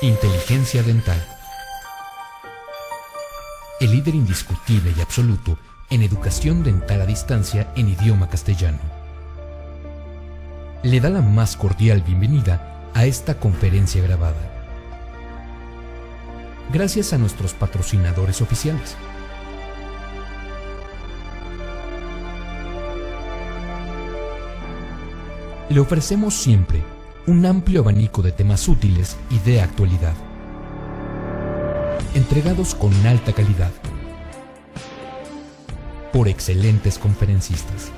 Inteligencia dental. El líder indiscutible y absoluto en educación dental a distancia en idioma castellano. Le da la más cordial bienvenida a esta conferencia grabada. Gracias a nuestros patrocinadores oficiales. Le ofrecemos siempre un amplio abanico de temas útiles y de actualidad, entregados con alta calidad, por excelentes conferencistas.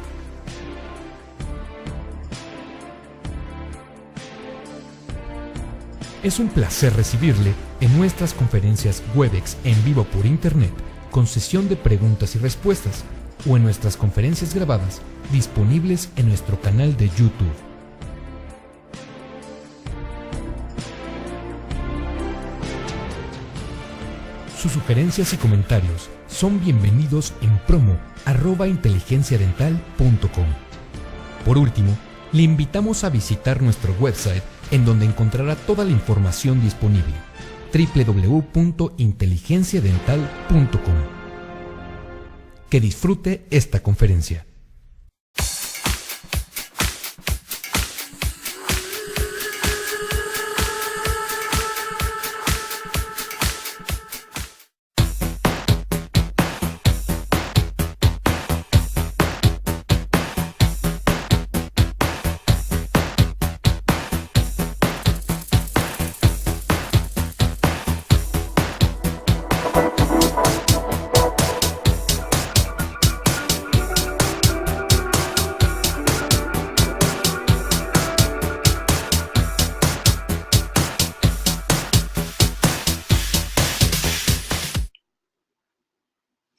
Es un placer recibirle en nuestras conferencias Webex en vivo por Internet, con sesión de preguntas y respuestas, o en nuestras conferencias grabadas disponibles en nuestro canal de YouTube. Sus sugerencias y comentarios son bienvenidos en promo@inteligenciadental.com. Por último, le invitamos a visitar nuestro website, en donde encontrará toda la información disponible: www.inteligenciadental.com. Que disfrute esta conferencia.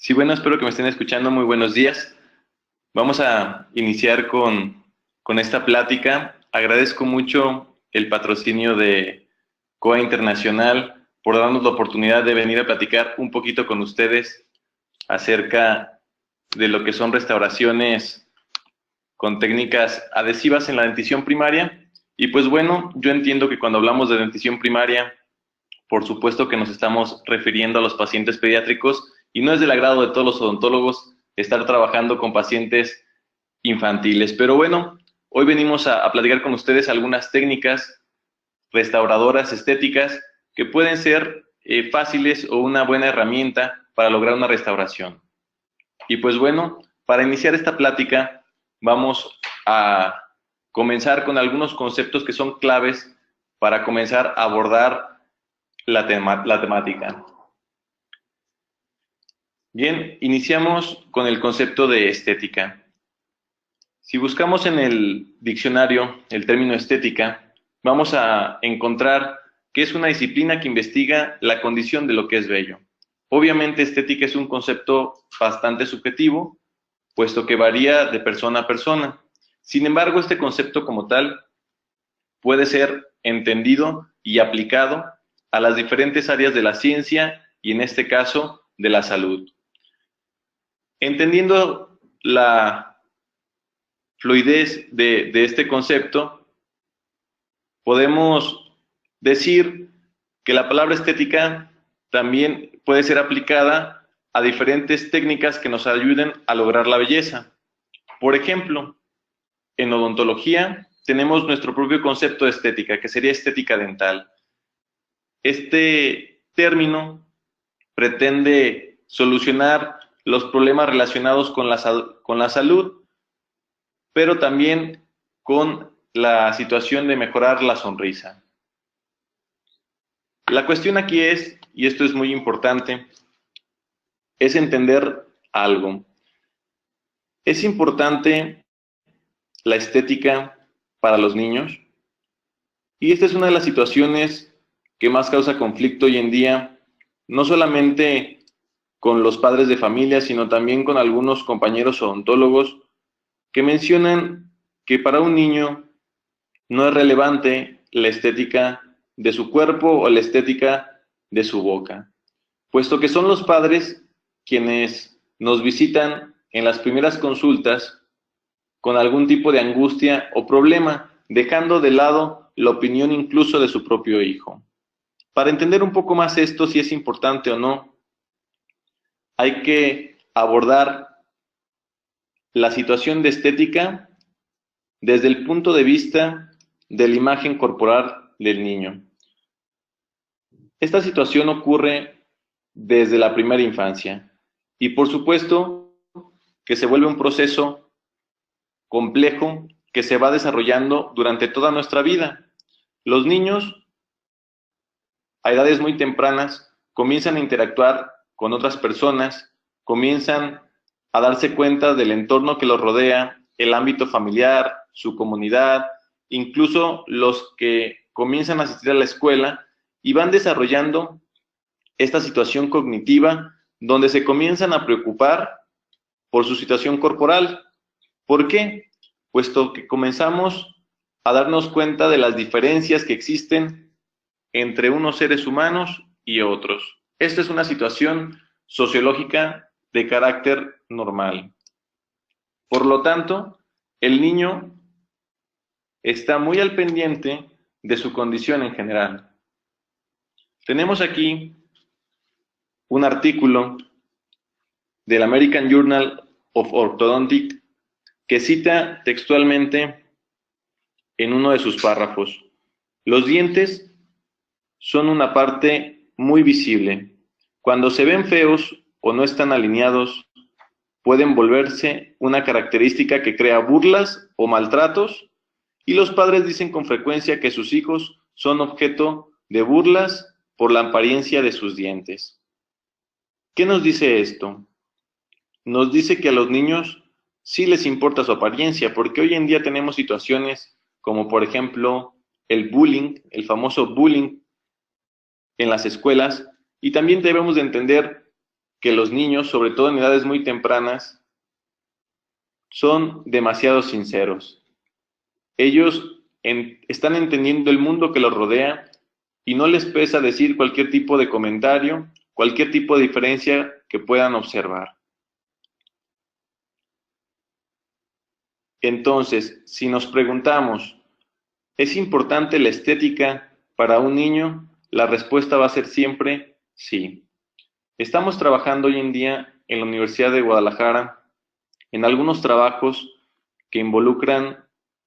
Sí, bueno, espero que me estén escuchando. Muy buenos días. Vamos a iniciar con esta plática. Agradezco mucho el patrocinio de COA Internacional por darnos la oportunidad de venir a platicar un poquito con ustedes acerca de lo que son restauraciones con técnicas adhesivas en la dentición primaria. Y pues bueno, yo entiendo que cuando hablamos de dentición primaria, por supuesto que nos estamos refiriendo a los pacientes pediátricos, y no es del agrado de todos los odontólogos estar trabajando con pacientes infantiles. Pero bueno, hoy venimos a platicar con ustedes algunas técnicas restauradoras estéticas que pueden ser fáciles o una buena herramienta para lograr una restauración. Y pues bueno, para iniciar esta plática vamos a comenzar con algunos conceptos que son claves para comenzar a abordar la temática. Bien, iniciamos con el concepto de estética. Si buscamos en el diccionario el término estética, vamos a encontrar que es una disciplina que investiga la condición de lo que es bello. Obviamente, estética es un concepto bastante subjetivo, puesto que varía de persona a persona. Sin embargo, este concepto como tal puede ser entendido y aplicado a las diferentes áreas de la ciencia y, en este caso, de la salud. Entendiendo la fluidez de este concepto, podemos decir que la palabra estética también puede ser aplicada a diferentes técnicas que nos ayuden a lograr la belleza. Por ejemplo, en odontología tenemos nuestro propio concepto de estética, que sería estética dental. Este término pretende solucionar los problemas relacionados con la salud, pero también con la situación de mejorar la sonrisa. La cuestión aquí es, y esto es muy importante, es entender algo. ¿Es importante la estética para los niños? Y esta es una de las situaciones que más causa conflicto hoy en día, no solamente con los padres de familia, sino también con algunos compañeros odontólogos que mencionan que para un niño no es relevante la estética de su cuerpo o la estética de su boca, puesto que son los padres quienes nos visitan en las primeras consultas con algún tipo de angustia o problema, dejando de lado la opinión incluso de su propio hijo. Para entender un poco más esto, si es importante o no, hay que abordar la situación de estética desde el punto de vista de la imagen corporal del niño. Esta situación ocurre desde la primera infancia y por supuesto que se vuelve un proceso complejo que se va desarrollando durante toda nuestra vida. Los niños a edades muy tempranas comienzan a interactuar con otras personas, comienzan a darse cuenta del entorno que los rodea, el ámbito familiar, su comunidad, incluso los que comienzan a asistir a la escuela y van desarrollando esta situación cognitiva donde se comienzan a preocupar por su situación corporal. ¿Por qué? Puesto que comenzamos a darnos cuenta de las diferencias que existen entre unos seres humanos y otros. Esta es una situación sociológica de carácter normal. Por lo tanto, el niño está muy al pendiente de su condición en general. Tenemos aquí un artículo del American Journal of Orthodontics que cita textualmente en uno de sus párrafos: los dientes son una parte muy visible. Cuando se ven feos o no están alineados, pueden volverse una característica que crea burlas o maltratos, y los padres dicen con frecuencia que sus hijos son objeto de burlas por la apariencia de sus dientes. ¿Qué nos dice esto? Nos dice que a los niños sí les importa su apariencia, porque hoy en día tenemos situaciones como, por ejemplo, el bullying, el famoso bullying en las escuelas, y también debemos de entender que los niños, sobre todo en edades muy tempranas, son demasiado sinceros. Ellos están entendiendo el mundo que los rodea y no les pesa decir cualquier tipo de comentario, cualquier tipo de diferencia que puedan observar. Entonces, si nos preguntamos, ¿es importante la estética para un niño? La respuesta va a ser siempre sí. Estamos trabajando hoy en día en la Universidad de Guadalajara en algunos trabajos que involucran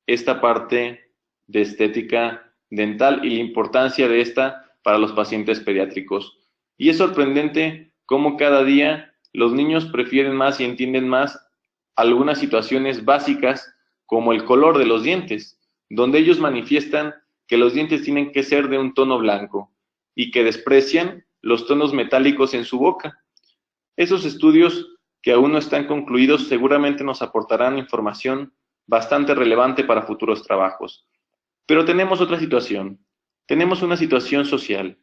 esta parte de estética dental y la importancia de esta para los pacientes pediátricos. Y es sorprendente cómo cada día los niños prefieren más y entienden más algunas situaciones básicas como el color de los dientes, donde ellos manifiestan que los dientes tienen que ser de un tono blanco y que desprecian los tonos metálicos en su boca. Esos estudios que aún no están concluidos seguramente nos aportarán información bastante relevante para futuros trabajos. Pero tenemos otra situación. Tenemos una situación social.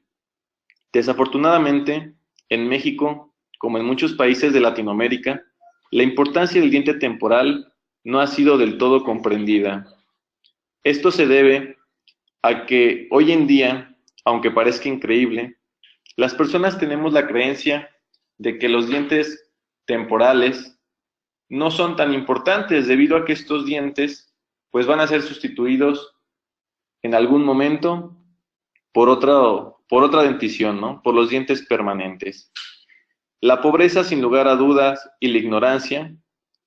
Desafortunadamente, en México, como en muchos países de Latinoamérica, la importancia del diente temporal no ha sido del todo comprendida. Esto se debe a que hoy en día, aunque parezca increíble, las personas tenemos la creencia de que los dientes temporales no son tan importantes debido a que estos dientes pues van a ser sustituidos en algún momento por otra dentición, ¿no? Por los dientes permanentes. La pobreza, sin lugar a dudas, y la ignorancia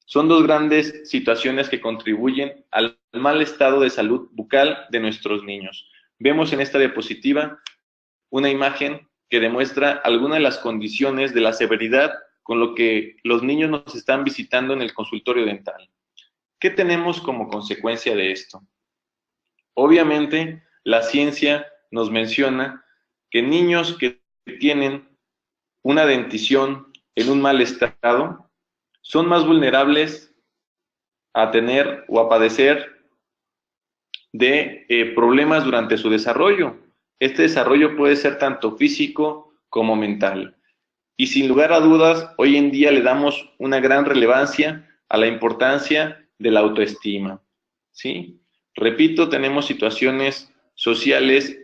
son dos grandes situaciones que contribuyen al mal estado de salud bucal de nuestros niños. Vemos en esta diapositiva una imagen que demuestra algunas de las condiciones de la severidad con lo que los niños nos están visitando en el consultorio dental. ¿Qué tenemos como consecuencia de esto? Obviamente, la ciencia nos menciona que niños que tienen una dentición en un mal estado son más vulnerables a tener o a padecer de problemas durante su desarrollo. Este desarrollo puede ser tanto físico como mental. Y sin lugar a dudas, hoy en día le damos una gran relevancia a la importancia de la autoestima, ¿sí? Repito, tenemos situaciones sociales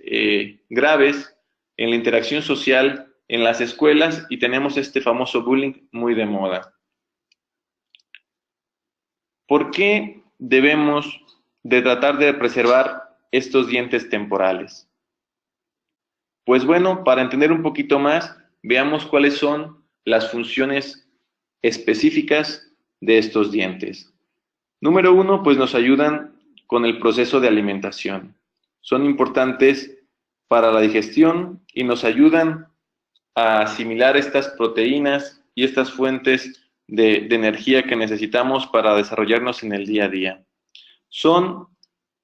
graves en la interacción social en las escuelas y tenemos este famoso bullying muy de moda. ¿Por qué debemos de tratar de preservar estos dientes temporales? Pues bueno, para entender un poquito más, veamos cuáles son las funciones específicas de estos dientes. Número 1, pues nos ayudan con el proceso de alimentación. Son importantes para la digestión y nos ayudan a asimilar estas proteínas y estas fuentes de energía que necesitamos para desarrollarnos en el día a día. Son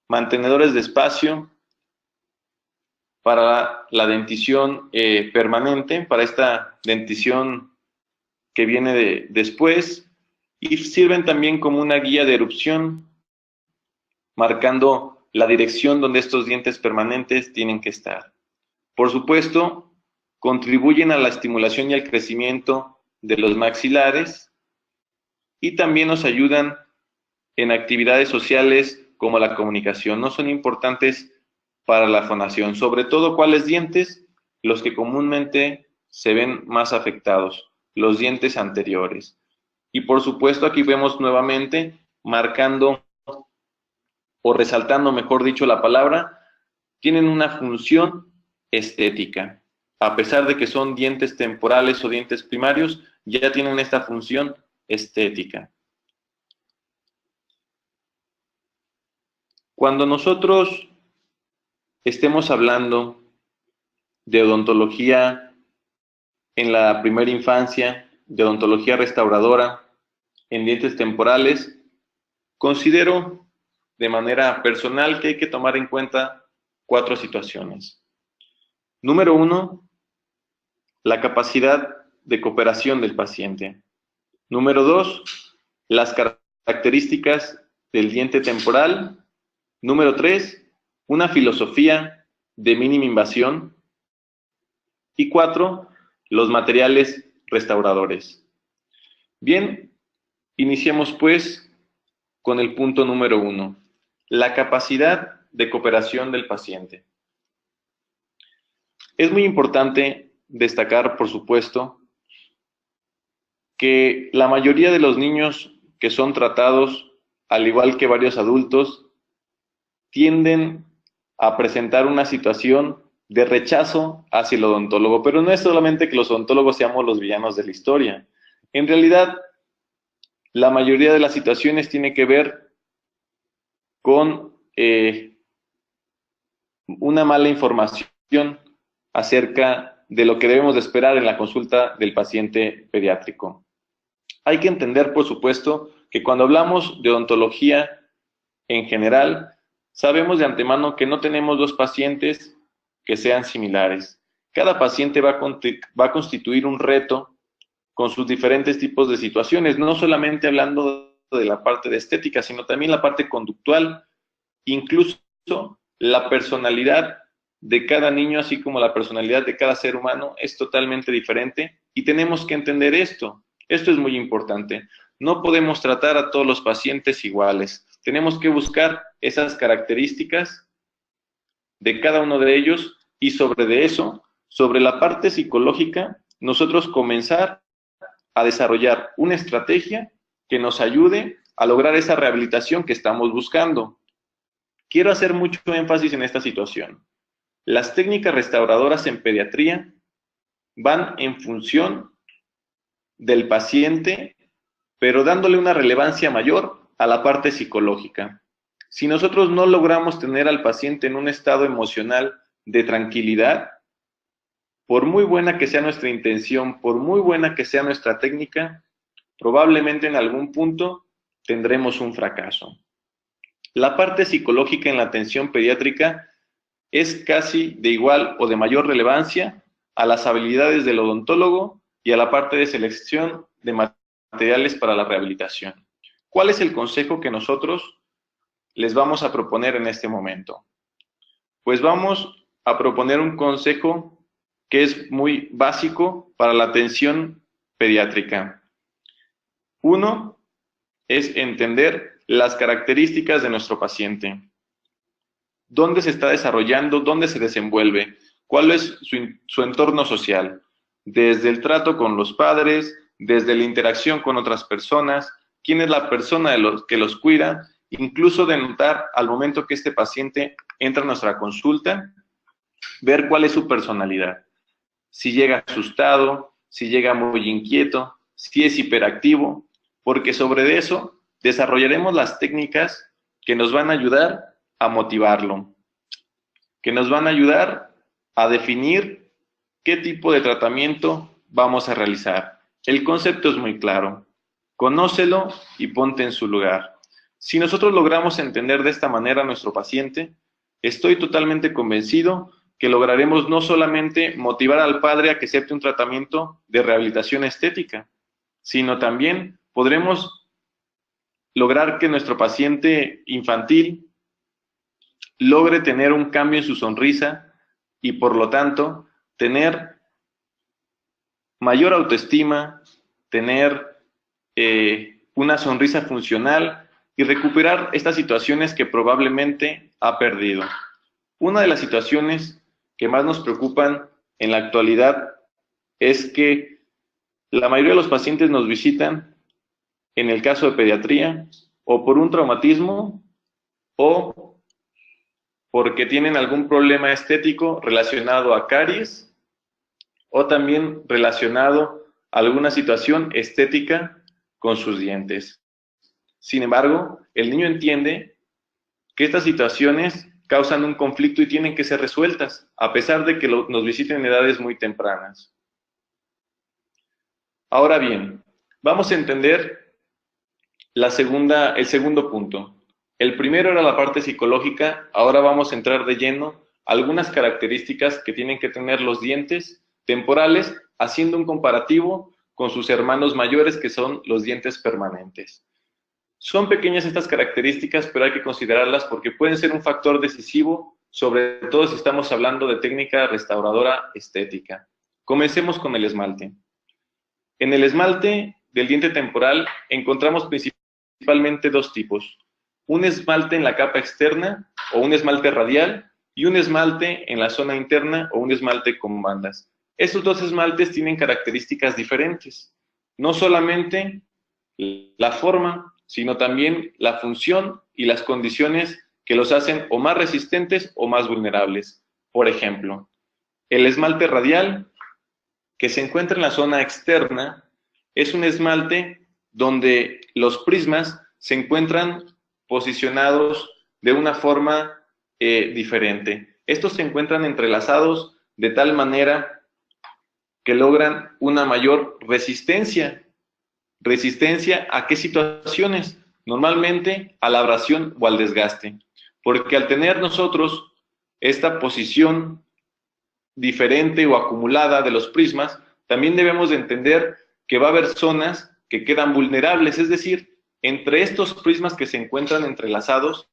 mantenedores de espacio para la dentición permanente, para esta dentición que viene después, y sirven también como una guía de erupción, marcando la dirección donde estos dientes permanentes tienen que estar. Por supuesto, contribuyen a la estimulación y al crecimiento de los maxilares y también nos ayudan en actividades sociales como la comunicación. No son importantes para la fonación, sobre todo cuáles dientes, los que comúnmente se ven más afectados, los dientes anteriores. Y por supuesto aquí vemos nuevamente marcando o resaltando, mejor dicho, la palabra, tienen una función estética. A pesar de que son dientes temporales o dientes primarios, ya tienen esta función estética. Cuando nosotros estemos hablando de odontología en la primera infancia, de odontología restauradora, en dientes temporales, considero de manera personal que hay que tomar en cuenta 4 situaciones. Número 1, la capacidad de cooperación del paciente. Número 2, las características del diente temporal. Número 3, una filosofía de mínima invasión. Y 4, los materiales restauradores. Bien, iniciemos pues con el punto número 1, la capacidad de cooperación del paciente. Es muy importante destacar, por supuesto, que la mayoría de los niños que son tratados, al igual que varios adultos, tienden a presentar una situación de rechazo hacia el odontólogo, pero no es solamente que los odontólogos seamos los villanos de la historia. En realidad, la mayoría de las situaciones tiene que ver con una mala información acerca de lo que debemos de esperar en la consulta del paciente pediátrico. Hay que entender, por supuesto, que cuando hablamos de odontología en general, sabemos de antemano que no tenemos 2 pacientes que sean similares. Cada paciente va a constituir un reto con sus diferentes tipos de situaciones, no solamente hablando de la parte de estética, sino también la parte conductual, incluso la personalidad de cada niño, así como la personalidad de cada ser humano, es totalmente diferente y tenemos que entender esto. Esto es muy importante. No podemos tratar a todos los pacientes iguales. Tenemos que buscar esas características de cada uno de ellos y sobre eso, sobre la parte psicológica, nosotros comenzar a desarrollar una estrategia que nos ayude a lograr esa rehabilitación que estamos buscando. Quiero hacer mucho énfasis en esta situación. Las técnicas restauradoras en pediatría van en función del paciente, pero dándole una relevancia mayor a la parte psicológica. Si nosotros no logramos tener al paciente en un estado emocional de tranquilidad, por muy buena que sea nuestra intención, por muy buena que sea nuestra técnica, probablemente en algún punto tendremos un fracaso. La parte psicológica en la atención pediátrica es casi de igual o de mayor relevancia a las habilidades del odontólogo y a la parte de selección de materiales para la rehabilitación. ¿Cuál es el consejo que nosotros les vamos a proponer en este momento? Pues vamos a proponer un consejo que es muy básico para la atención pediátrica. 1 es entender las características de nuestro paciente. ¿Dónde se está desarrollando? ¿Dónde se desenvuelve? ¿Cuál es su entorno social? Desde el trato con los padres, desde la interacción con otras personas, quién es la persona que los cuida, incluso de notar al momento que este paciente entra a nuestra consulta, ver cuál es su personalidad. Si llega asustado, si llega muy inquieto, si es hiperactivo, porque sobre eso desarrollaremos las técnicas que nos van a ayudar a motivarlo, que nos van a ayudar a definir qué tipo de tratamiento vamos a realizar. El concepto es muy claro. Conócelo y ponte en su lugar. Si nosotros logramos entender de esta manera a nuestro paciente, estoy totalmente convencido que lograremos no solamente motivar al padre a que acepte un tratamiento de rehabilitación estética, sino también podremos lograr que nuestro paciente infantil logre tener un cambio en su sonrisa y por lo tanto tener mayor autoestima, tener una sonrisa funcional y recuperar estas situaciones que probablemente ha perdido. Una de las situaciones que más nos preocupan en la actualidad es que la mayoría de los pacientes nos visitan, en el caso de pediatría, o por un traumatismo o porque tienen algún problema estético relacionado a caries o también relacionado a alguna situación estética con sus dientes. Sin embargo, el niño entiende que estas situaciones causan un conflicto y tienen que ser resueltas, a pesar de que nos visiten en edades muy tempranas. Ahora bien, vamos a entender el segundo punto. El primero era la parte psicológica, ahora vamos a entrar de lleno a algunas características que tienen que tener los dientes temporales, haciendo un comparativo con sus hermanos mayores, que son los dientes permanentes. Son pequeñas estas características, pero hay que considerarlas porque pueden ser un factor decisivo, sobre todo si estamos hablando de técnica restauradora estética. Comencemos con el esmalte. En el esmalte del diente temporal encontramos principalmente dos tipos: un esmalte en la capa externa o un esmalte radial y un esmalte en la zona interna o un esmalte con bandas. Estos dos esmaltes tienen características diferentes, no solamente la forma, sino también la función y las condiciones que los hacen o más resistentes o más vulnerables. Por ejemplo, el esmalte radial, que se encuentra en la zona externa, es un esmalte donde los prismas se encuentran posicionados de una forma diferente. Estos se encuentran entrelazados de tal manera que logran una mayor resistencia. ¿Resistencia a qué situaciones? Normalmente a la abrasión o al desgaste. Porque al tener nosotros esta posición diferente o acumulada de los prismas, también debemos de entender que va a haber zonas que quedan vulnerables, es decir, entre estos prismas que se encuentran entrelazados,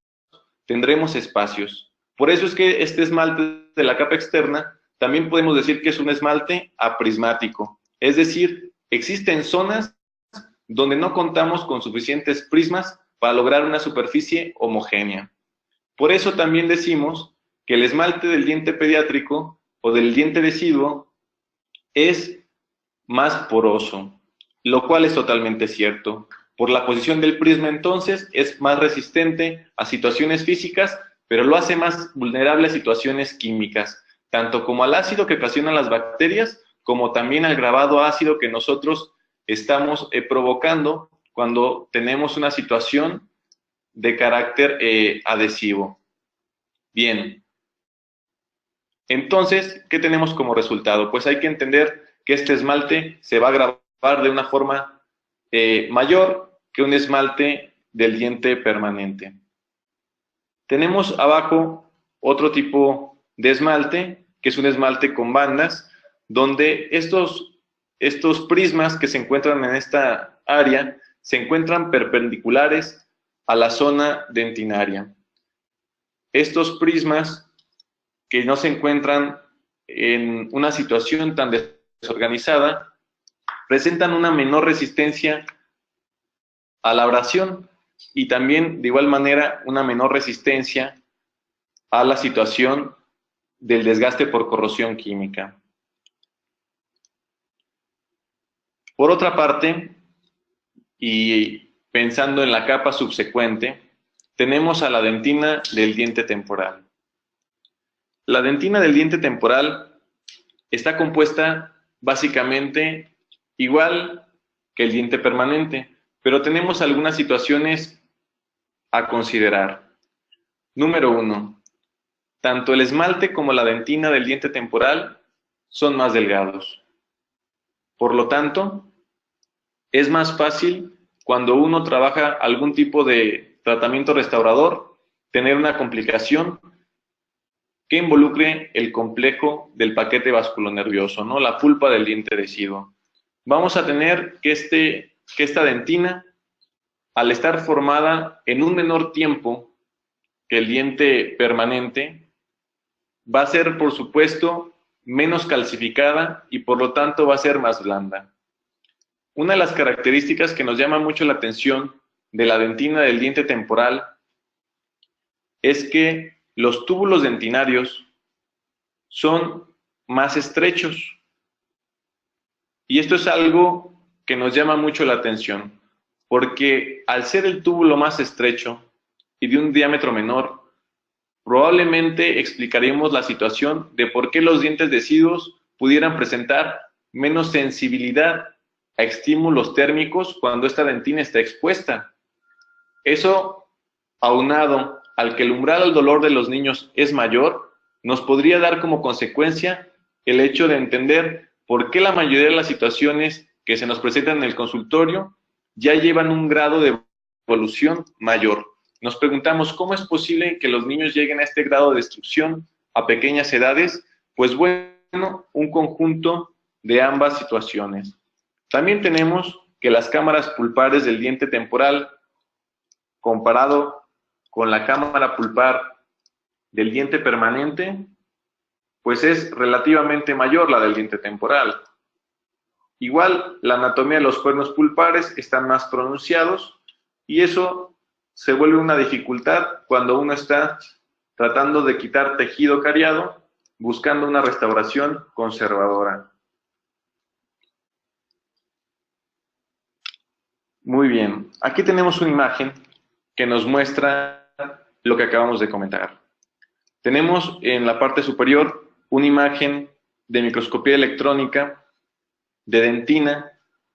tendremos espacios. Por eso es que este esmalte de la capa externa también podemos decir que es un esmalte aprismático, es decir, existen zonas donde no contamos con suficientes prismas para lograr una superficie homogénea. Por eso también decimos que el esmalte del diente pediátrico o del diente deciduo es más poroso, lo cual es totalmente cierto. Por la posición del prisma, entonces, es más resistente a situaciones físicas, pero lo hace más vulnerable a situaciones químicas, tanto como al ácido que ocasionan las bacterias, como también al grabado ácido que nosotros estamos provocando cuando tenemos una situación de carácter adhesivo. Bien. Entonces, ¿qué tenemos como resultado? Pues hay que entender que este esmalte se va a grabar de una forma mayor que un esmalte del diente permanente. Tenemos abajo otro tipo de esmalte, que es un esmalte con bandas, donde estos prismas que se encuentran en esta área se encuentran perpendiculares a la zona dentinaria. Estos prismas que no se encuentran en una situación tan desorganizada presentan una menor resistencia a la abrasión y también de igual manera una menor resistencia a la situación del desgaste por corrosión química. Por otra parte, y pensando en la capa subsecuente, tenemos a la dentina del diente temporal. La dentina del diente temporal está compuesta básicamente igual que el diente permanente, pero tenemos algunas situaciones a considerar. Número 1. Tanto el esmalte como la dentina del diente temporal son más delgados. Por lo tanto, es más fácil cuando uno trabaja algún tipo de tratamiento restaurador tener una complicación que involucre el complejo del paquete vasculonervioso, ¿no? La pulpa del diente deciduo. Vamos a tener que esta dentina, al estar formada en un menor tiempo que el diente permanente, va a ser, por supuesto, menos calcificada y por lo tanto va a ser más blanda. Una de las características que nos llama mucho la atención de la dentina del diente temporal es que los túbulos dentinarios son más estrechos. Y esto es algo que nos llama mucho la atención, porque al ser el túbulo más estrecho y de un diámetro menor, probablemente explicaríamos la situación de por qué los dientes deciduos pudieran presentar menos sensibilidad a estímulos térmicos cuando esta dentina está expuesta. Eso, aunado al que el umbral al dolor de los niños es mayor, nos podría dar como consecuencia el hecho de entender por qué la mayoría de las situaciones que se nos presentan en el consultorio ya llevan un grado de evolución mayor. Nos preguntamos, ¿cómo es posible que los niños lleguen a este grado de destrucción a pequeñas edades? Pues bueno, un conjunto de ambas situaciones. También tenemos que las cámaras pulpares del diente temporal, comparado con la cámara pulpar del diente permanente, pues es relativamente mayor la del diente temporal. Igual, la anatomía de los cuernos pulpares están más pronunciados y eso se vuelve una dificultad cuando uno está tratando de quitar tejido cariado, buscando una restauración conservadora. Muy bien, aquí tenemos una imagen que nos muestra lo que acabamos de comentar. Tenemos en la parte superior una imagen de microscopía electrónica de dentina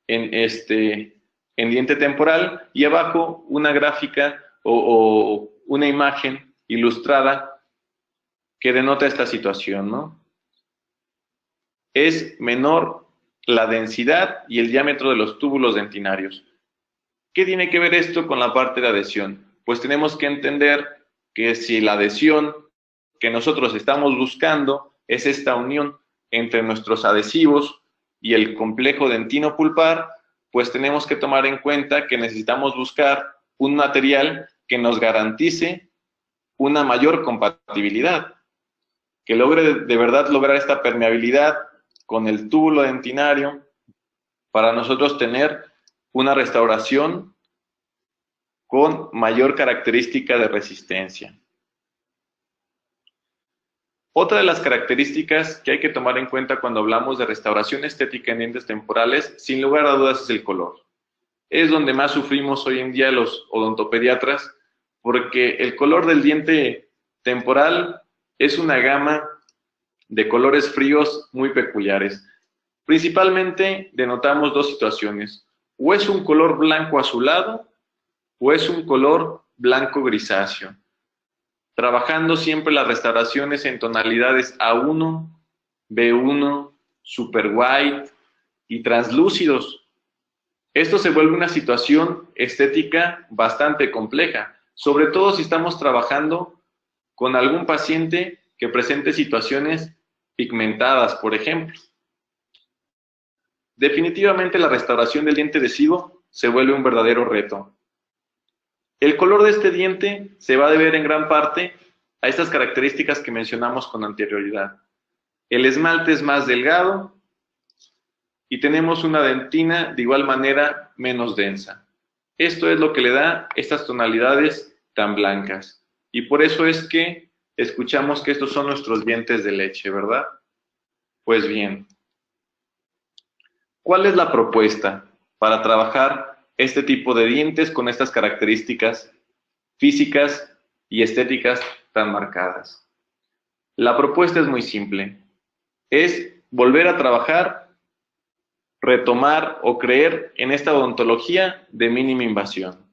en diente temporal y abajo una gráfica o una imagen ilustrada que denota esta situación, ¿no? Es menor la densidad y el diámetro de los túbulos dentinarios. ¿Qué tiene que ver esto con la parte de adhesión? Pues tenemos que entender que si la adhesión que nosotros estamos buscando es esta unión entre nuestros adhesivos y el complejo dentino-pulpar, pues tenemos que tomar en cuenta que necesitamos buscar un material que nos garantice una mayor compatibilidad, que logre de verdad lograr esta permeabilidad con el túbulo dentinario para nosotros tener una restauración con mayor característica de resistencia. Otra de las características que hay que tomar en cuenta cuando hablamos de restauración estética en dientes temporales, sin lugar a dudas, es el color. Es donde más sufrimos hoy en día los odontopediatras, porque el color del diente temporal es una gama de colores fríos muy peculiares. Principalmente denotamos dos situaciones: o es un color blanco azulado o es un color blanco grisáceo, trabajando siempre las restauraciones en tonalidades A1, B1, super white y translúcidos. Esto se vuelve una situación estética bastante compleja, sobre todo si estamos trabajando con algún paciente que presente situaciones pigmentadas, por ejemplo. Definitivamente la restauración del diente deciduo se vuelve un verdadero reto. El color de este diente se va a deber en gran parte a estas características que mencionamos con anterioridad. El esmalte es más delgado y tenemos una dentina de igual manera menos densa. Esto es lo que le da estas tonalidades tan blancas. Y por eso es que escuchamos que estos son nuestros dientes de leche, ¿verdad? Pues bien, ¿cuál es la propuesta para trabajar este tipo de dientes con estas características físicas y estéticas tan marcadas? La propuesta es muy simple. Es volver a trabajar, retomar o creer en esta odontología de mínima invasión.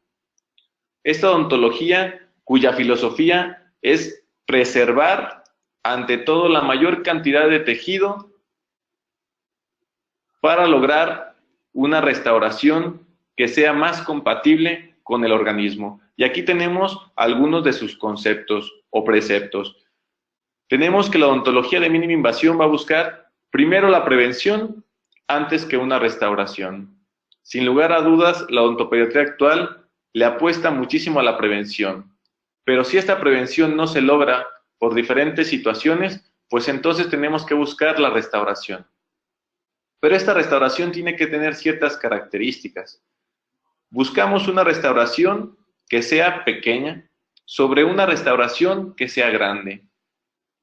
Esta odontología cuya filosofía es preservar ante todo la mayor cantidad de tejido para lograr una restauración que sea más compatible con el organismo. Y aquí tenemos algunos de sus conceptos o preceptos. Tenemos que la odontología de mínima invasión va a buscar primero la prevención antes que una restauración. Sin lugar a dudas, la odontopediatría actual le apuesta muchísimo a la prevención. Pero si esta prevención no se logra por diferentes situaciones, pues entonces tenemos que buscar la restauración. Pero esta restauración tiene que tener ciertas características. Buscamos una restauración que sea pequeña sobre una restauración que sea grande.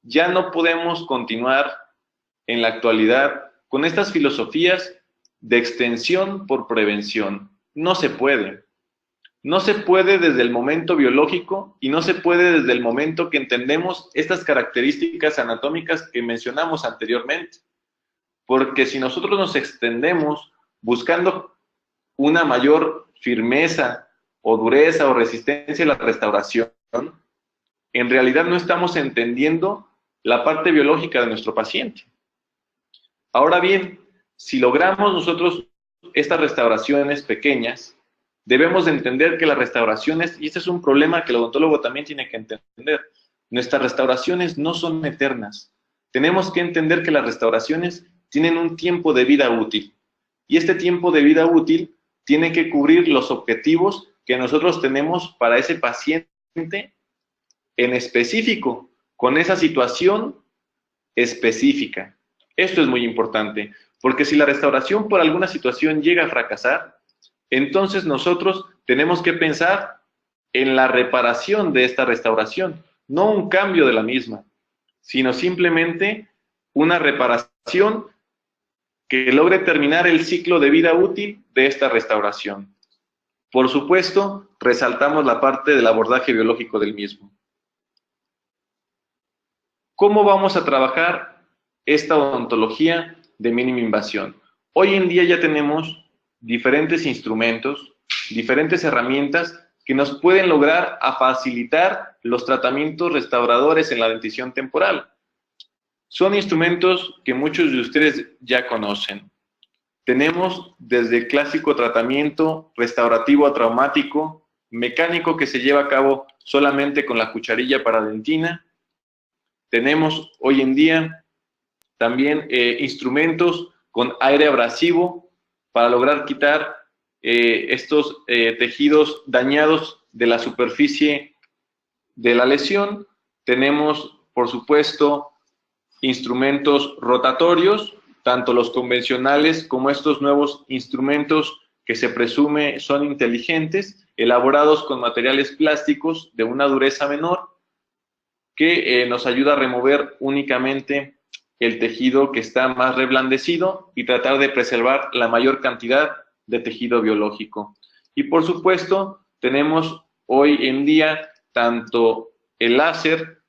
Ya no podemos continuar en la actualidad con estas filosofías de extensión por prevención. No se puede. No se puede desde el momento biológico y no se puede desde el momento que entendemos estas características anatómicas que mencionamos anteriormente. Porque si nosotros nos extendemos buscando una mayor firmeza o dureza o resistencia a la restauración, en realidad no estamos entendiendo la parte biológica de nuestro paciente. Ahora bien, si logramos nosotros estas restauraciones pequeñas, debemos de entender que las restauraciones, y este es un problema que el odontólogo también tiene que entender, nuestras restauraciones no son eternas. Tenemos que entender que las restauraciones tienen un tiempo de vida útil, y este tiempo de vida útil tiene que cubrir los objetivos que nosotros tenemos para ese paciente en específico, con esa situación específica. Esto es muy importante, porque si la restauración por alguna situación llega a fracasar, entonces nosotros tenemos que pensar en la reparación de esta restauración, no un cambio de la misma, sino simplemente una reparación que logre terminar el ciclo de vida útil de esta restauración. Por supuesto, resaltamos la parte del abordaje biológico del mismo. ¿Cómo vamos a trabajar esta odontología de mínima invasión? Hoy en día ya tenemos diferentes instrumentos, diferentes herramientas que nos pueden lograr a facilitar los tratamientos restauradores en la dentición temporal. Son instrumentos que muchos de ustedes ya conocen. Tenemos desde el clásico tratamiento restaurativo atraumático, mecánico que se lleva a cabo solamente con la cucharilla paradentina. Tenemos hoy en día también instrumentos con aire abrasivo para lograr quitar estos tejidos dañados de la superficie de la lesión. Tenemos, por supuesto, instrumentos rotatorios, tanto los convencionales como estos nuevos instrumentos que se presume son inteligentes, elaborados con materiales plásticos de una dureza menor, que nos ayuda a remover únicamente el tejido que está más reblandecido y tratar de preservar la mayor cantidad de tejido biológico. Y por supuesto, tenemos hoy en día tanto el láser,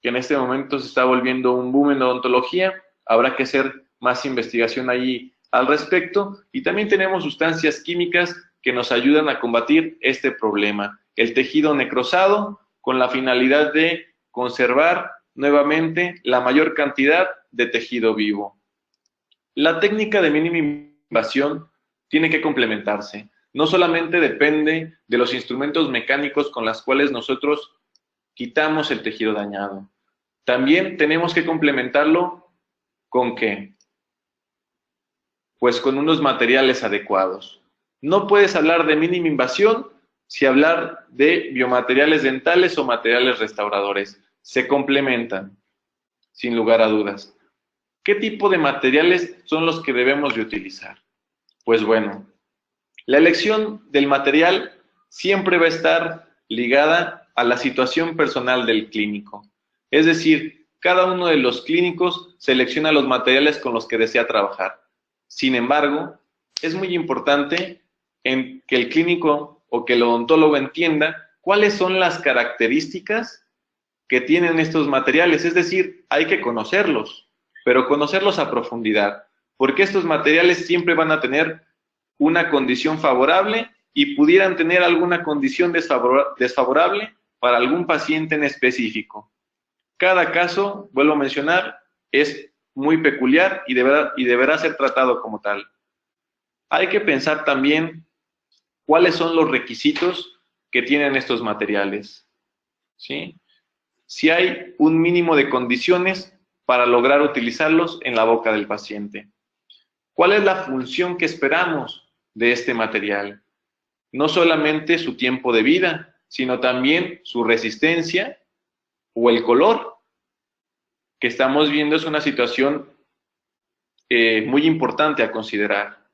que en este momento se está volviendo un boom en odontología, habrá que hacer más investigación allí al respecto, y también tenemos sustancias químicas que nos ayudan a combatir este problema. El tejido necrosado, con la finalidad de conservar nuevamente la mayor cantidad de tejido vivo. La técnica de mínima invasión tiene que complementarse. No solamente depende de los instrumentos mecánicos con los cuales nosotros quitamos el tejido dañado. También tenemos que complementarlo ¿con qué? Pues con unos materiales adecuados. No puedes hablar de mínima invasión si hablar de biomateriales dentales o materiales restauradores. Se complementan, sin lugar a dudas. ¿Qué tipo de materiales son los que debemos de utilizar? Pues bueno, la elección del material siempre va a estar ligada a la situación personal del clínico. Es decir, cada uno de los clínicos selecciona los materiales con los que desea trabajar. Sin embargo, es muy importante que el clínico o que el odontólogo entienda cuáles son las características que tienen estos materiales, es decir, hay que conocerlos, pero conocerlos a profundidad, porque estos materiales siempre van a tener una condición favorable y pudieran tener alguna condición desfavorable para algún paciente en específico. Cada caso, vuelvo a mencionar, es muy peculiar y deberá ser tratado como tal. Hay que pensar también cuáles son los requisitos que tienen estos materiales, ¿sí? Si hay un mínimo de condiciones para lograr utilizarlos en la boca del paciente. ¿Cuál es la función que esperamos de este material? No solamente su tiempo de vida, sino también su resistencia o el color que estamos viendo es una situación muy importante a considerar.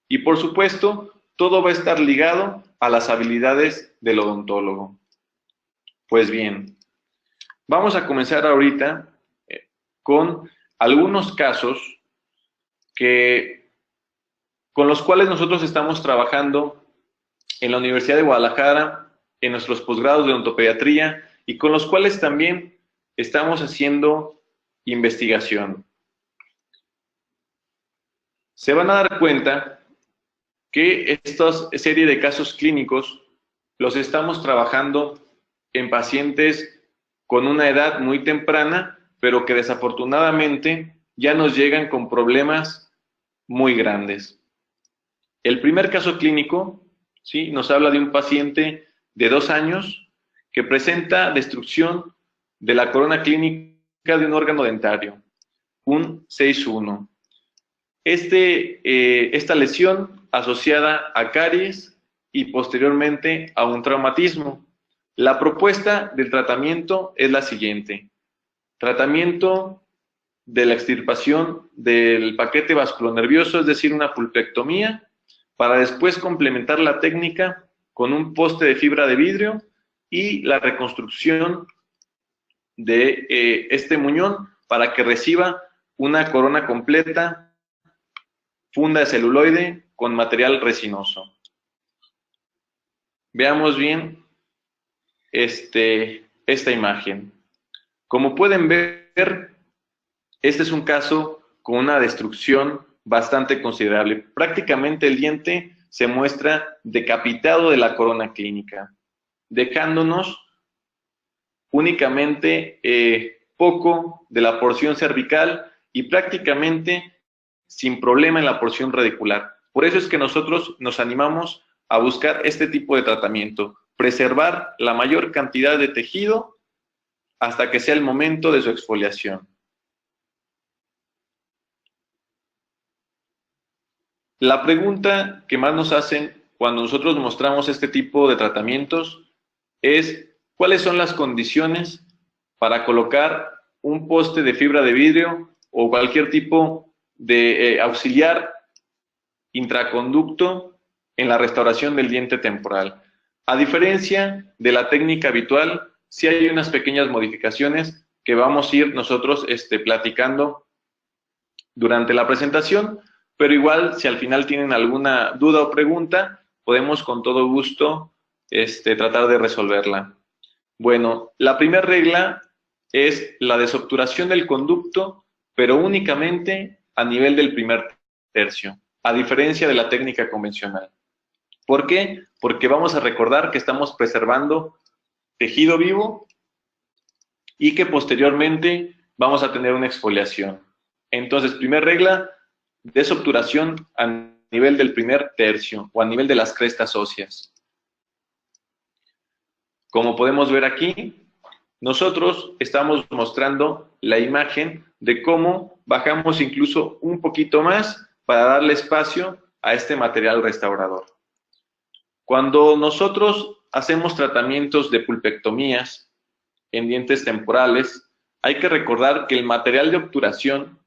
Y por supuesto, todo va a estar ligado a las habilidades del odontólogo. Pues bien, vamos a comenzar ahorita con algunos casos con los cuales nosotros estamos trabajando en la Universidad de Guadalajara, en nuestros posgrados de odontopediatría, y con los cuales también estamos haciendo investigación. Se van a dar cuenta que esta serie de casos clínicos los estamos trabajando en pacientes con una edad muy temprana, pero que desafortunadamente ya nos llegan con problemas muy grandes. El primer caso clínico, ¿sí?, nos habla de un paciente de 2 años que presenta destrucción de la corona clínica de un órgano dentario, un 6-1. Esta lesión asociada a caries y posteriormente a un traumatismo. La propuesta del tratamiento es la siguiente: tratamiento de la extirpación del paquete vasculonervioso, es decir, una pulpectomía, para después complementar la técnica con un poste de fibra de vidrio y la reconstrucción de este muñón para que reciba una corona completa, funda de celuloide con material resinoso. Veamos bien esta imagen. Como pueden ver, este es un caso con una destrucción bastante considerable. Prácticamente el diente se muestra decapitado de la corona clínica, dejándonos únicamente poco de la porción cervical y prácticamente sin problema en la porción radicular. Por eso es que nosotros nos animamos a buscar este tipo de tratamiento, preservar la mayor cantidad de tejido hasta que sea el momento de su exfoliación. La pregunta que más nos hacen cuando nosotros mostramos este tipo de tratamientos es: ¿cuáles son las condiciones para colocar un poste de fibra de vidrio o cualquier tipo de auxiliar intraconducto en la restauración del diente temporal? A diferencia de la técnica habitual, sí hay unas pequeñas modificaciones que vamos a ir nosotros platicando durante la presentación, pero igual si al final tienen alguna duda o pregunta, podemos con todo gusto tratar de resolverla. Bueno, la primera regla es la desobturación del conducto, pero únicamente a nivel del primer tercio, a diferencia de la técnica convencional. ¿Por qué? Porque vamos a recordar que estamos preservando tejido vivo y que posteriormente vamos a tener una exfoliación. Entonces, primera regla, desobturación a nivel del primer tercio o a nivel de las crestas óseas. Como podemos ver aquí, nosotros estamos mostrando la imagen de cómo bajamos incluso un poquito más para darle espacio a este material restaurador. Cuando nosotros hacemos tratamientos de pulpectomías en dientes temporales, hay que recordar que el material de obturación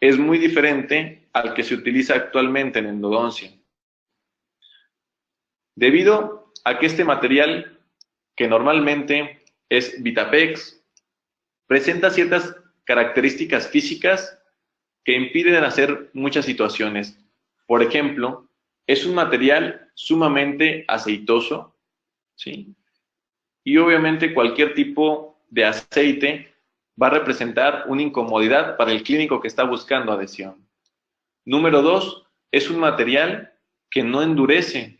es muy diferente al que se utiliza actualmente en endodoncia. Debido a que este material, que normalmente es Vitapex, presenta ciertas características físicas que impiden hacer muchas situaciones. Por ejemplo, es un material sumamente aceitoso, ¿sí? Y obviamente cualquier tipo de aceite va a representar una incomodidad para el clínico que está buscando adhesión. Número 2, es un material que no endurece,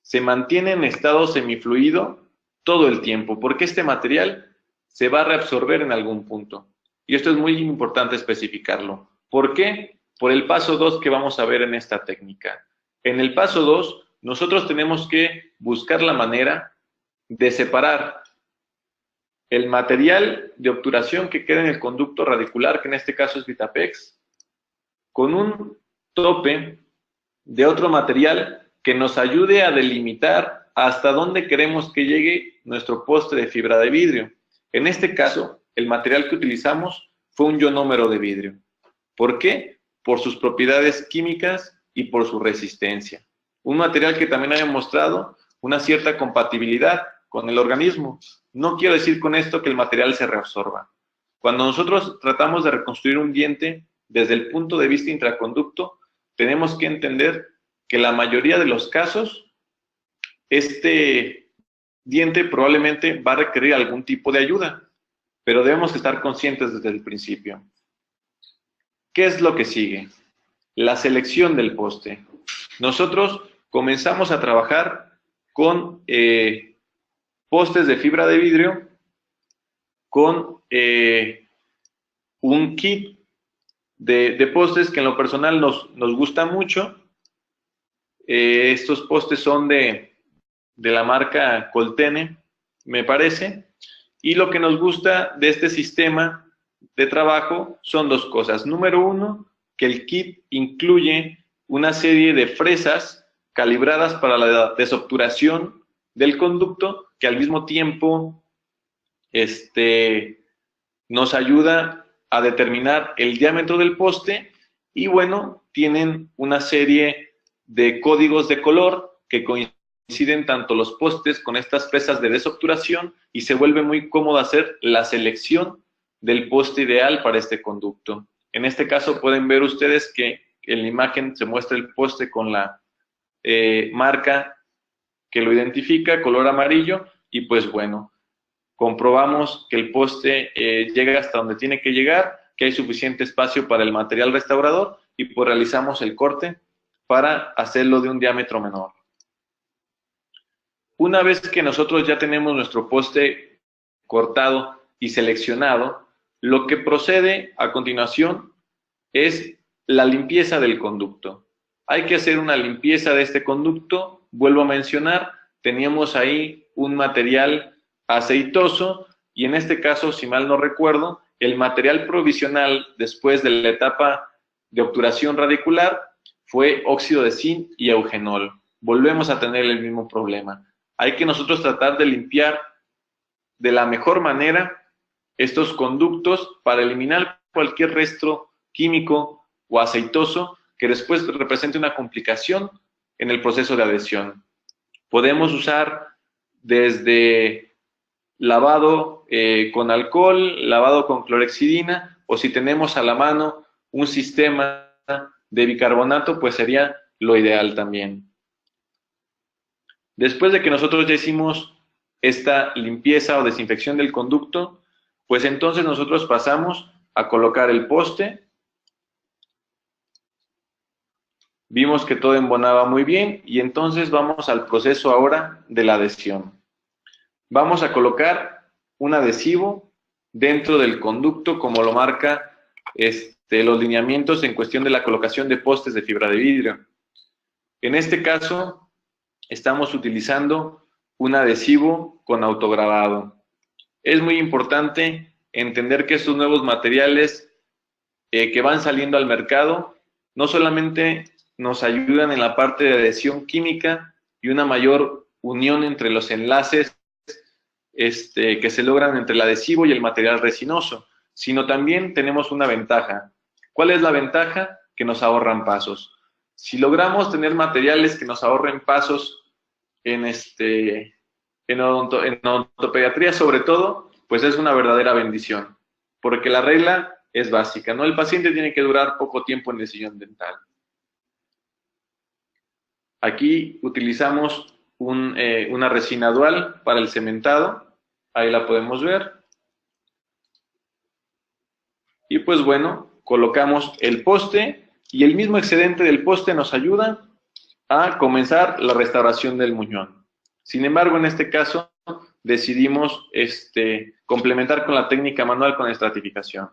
se mantiene en estado semifluido todo el tiempo, porque este material se va a reabsorber en algún punto. Y esto es muy importante especificarlo. ¿Por qué? Por el paso 2 que vamos a ver en esta técnica. En el paso 2, nosotros tenemos que buscar la manera de separar el material de obturación que queda en el conducto radicular, que en este caso es Vitapex, con un tope de otro material que nos ayude a delimitar hasta dónde queremos que llegue nuestro poste de fibra de vidrio. En este caso, el material que utilizamos fue un ionómero de vidrio. ¿Por qué? Por sus propiedades químicas y por su resistencia. Un material que también ha demostrado una cierta compatibilidad con el organismo. No quiero decir con esto que el material se reabsorba. Cuando nosotros tratamos de reconstruir un diente desde el punto de vista intraconducto, tenemos que entender que la mayoría de los casos, este diente probablemente va a requerir algún tipo de ayuda, pero debemos estar conscientes desde el principio. ¿Qué es lo que sigue? La selección del poste. Nosotros comenzamos a trabajar con postes de fibra de vidrio con un kit de postes que en lo personal nos gusta mucho. Estos postes son de la marca Coltene, me parece, y lo que nos gusta de este sistema de trabajo son dos cosas. Número uno, que el kit incluye una serie de fresas calibradas para la desobturación del conducto, que al mismo tiempo nos ayuda a determinar el diámetro del poste y bueno, tienen una serie de códigos de color que coinciden tanto los postes con estas fresas de desobturación y se vuelve muy cómodo hacer la selección del poste ideal para este conducto. En este caso pueden ver ustedes que en la imagen se muestra el poste con la marca que lo identifica, color amarillo, y pues bueno, comprobamos que el poste llega hasta donde tiene que llegar, que hay suficiente espacio para el material restaurador y pues realizamos el corte para hacerlo de un diámetro menor. Una vez que nosotros ya tenemos nuestro poste cortado y seleccionado, lo que procede a continuación es la limpieza del conducto. Hay que hacer una limpieza de este conducto. Vuelvo a mencionar, teníamos ahí un material aceitoso y en este caso, si mal no recuerdo, el material provisional después de la etapa de obturación radicular fue óxido de zinc y eugenol. Volvemos a tener el mismo problema. Hay que nosotros tratar de limpiar de la mejor manera estos conductos para eliminar cualquier resto químico o aceitoso que después represente una complicación en el proceso de adhesión. Podemos usar desde lavado con alcohol, lavado con clorhexidina, o si tenemos a la mano un sistema de bicarbonato, pues sería lo ideal también. Después de que nosotros ya hicimos esta limpieza o desinfección del conducto, pues entonces nosotros pasamos a colocar el poste. Vimos que todo embonaba muy bien y entonces vamos al proceso ahora de la adhesión. Vamos a colocar un adhesivo dentro del conducto como lo marca los lineamientos en cuestión de la colocación de postes de fibra de vidrio. En este caso estamos utilizando un adhesivo con autograbado. Es muy importante entender que estos nuevos materiales que van saliendo al mercado no solamente nos ayudan en la parte de adhesión química y una mayor unión entre los enlaces que se logran entre el adhesivo y el material resinoso, sino también tenemos una ventaja. ¿Cuál es la ventaja? Que nos ahorran pasos. Si logramos tener materiales que nos ahorren pasos en odontopediatría sobre todo, pues es una verdadera bendición, porque la regla es básica, ¿no? El paciente tiene que durar poco tiempo en el sillón dental. Aquí utilizamos una resina dual para el cementado, ahí la podemos ver. Y pues bueno, colocamos el poste y el mismo excedente del poste nos ayuda a comenzar la restauración del muñón. Sin embargo, en este caso decidimos complementar con la técnica manual con estratificación.